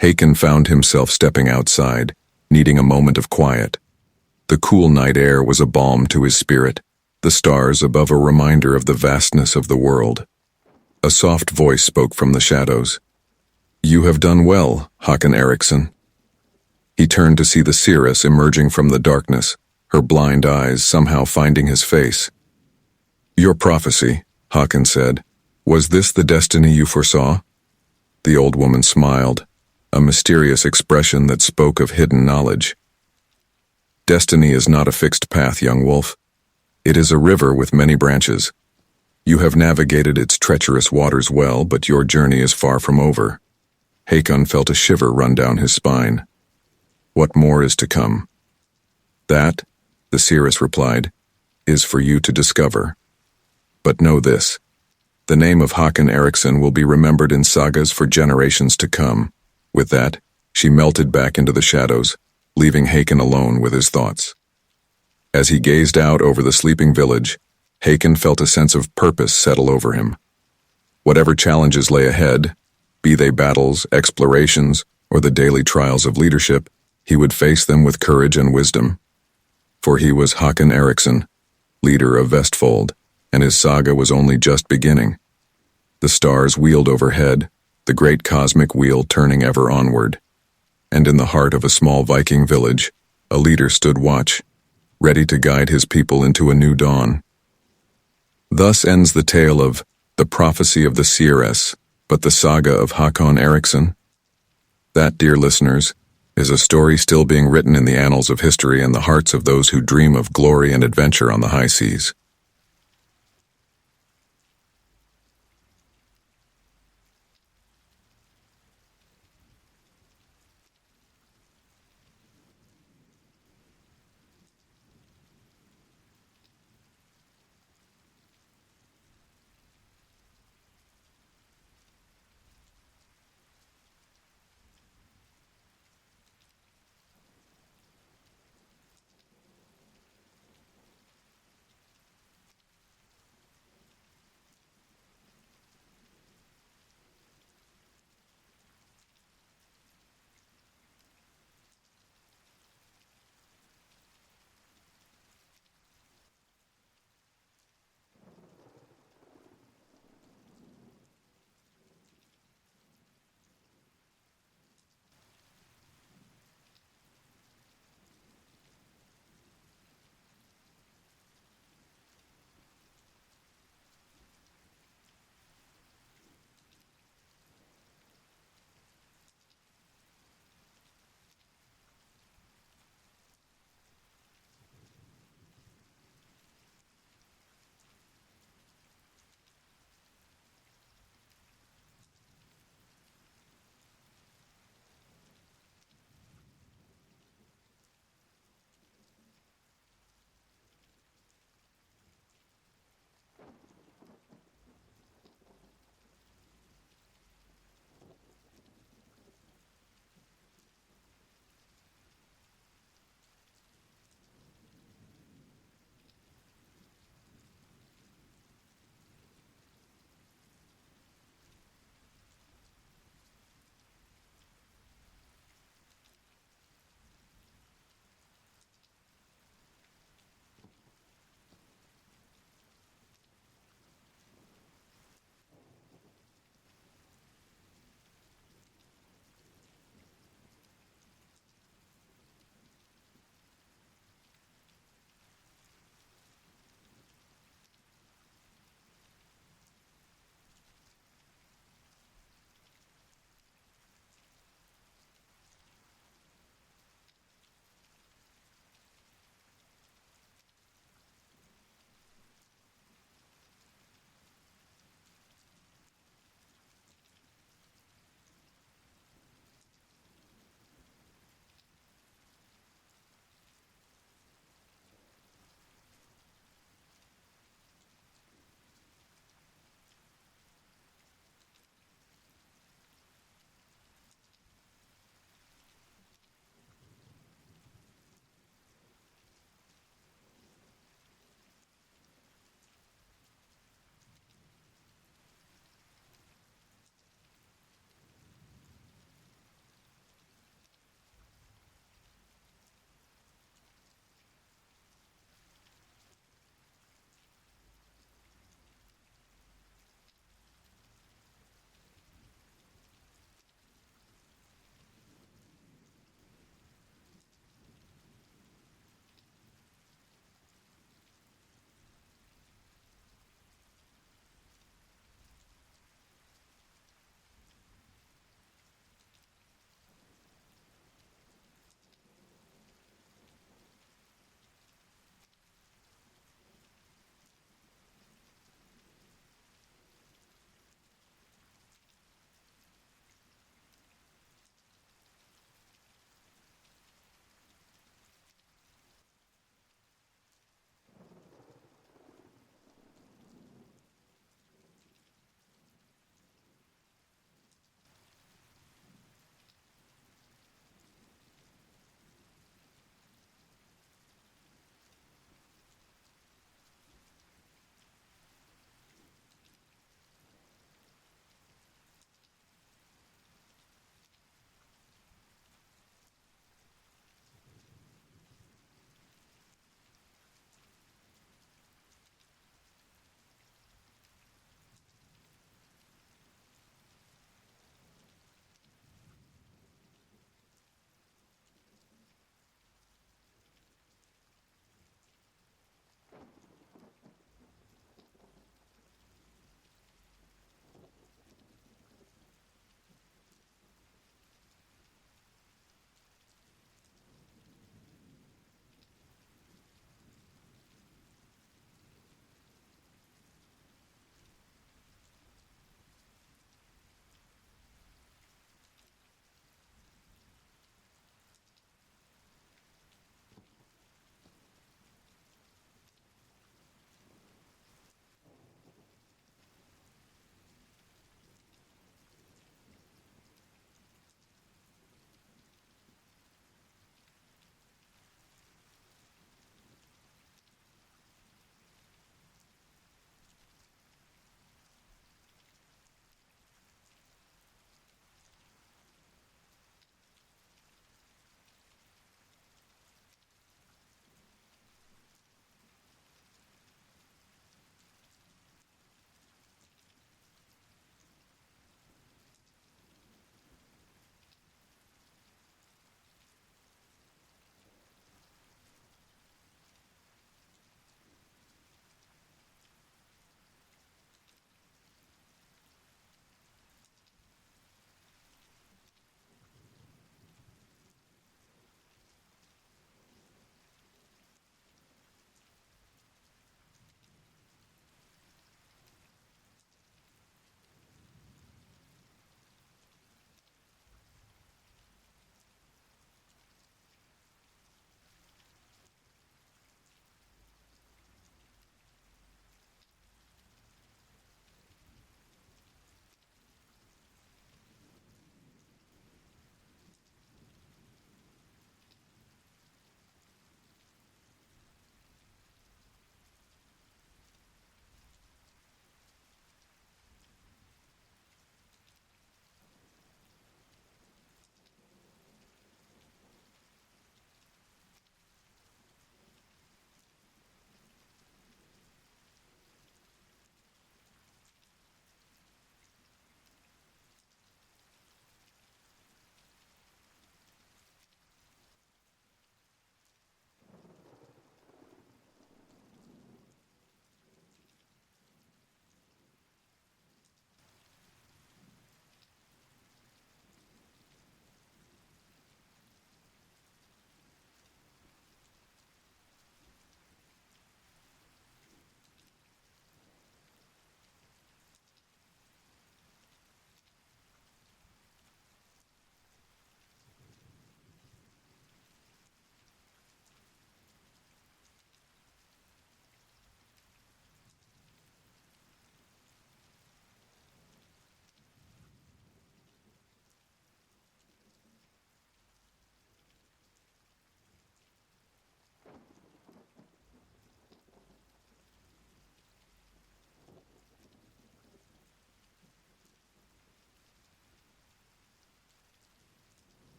Håkon found himself stepping outside, needing a moment of quiet. The cool night air was a balm to his spirit, the stars above a reminder of the vastness of the world. A soft voice spoke from the shadows. You have done well, Håkon Eriksson. He turned to see the seeress emerging from the darkness, her blind eyes somehow finding his face. Your prophecy, Håkon said. Was this the destiny you foresaw? The old woman smiled, a mysterious expression that spoke of hidden knowledge. Destiny is not a fixed path, young wolf. It is a river with many branches. You have navigated its treacherous waters well, but your journey is far from over. Håkon felt a shiver run down his spine. What more is to come? That, the seeress replied, is for you to discover. But know this, the name of Håkon Eriksson will be remembered in sagas for generations to come. With that, she melted back into the shadows, leaving Håkon alone with his thoughts. As he gazed out over the sleeping village, Håkon felt a sense of purpose settle over him. Whatever challenges lay ahead, be they battles, explorations, or the daily trials of leadership, he would face them with courage and wisdom. For he was Håkon Eriksson, leader of Vestfold, and his saga was only just beginning. The stars wheeled overhead, the great cosmic wheel turning ever onward. And in the heart of a small Viking village, a leader stood watch, ready to guide his people into a new dawn. Thus ends the tale of the prophecy of the seeress, but the saga of Håkon Eriksson. That, dear listeners, is a story still being written in the annals of history and the hearts of those who dream of glory and adventure on the high seas.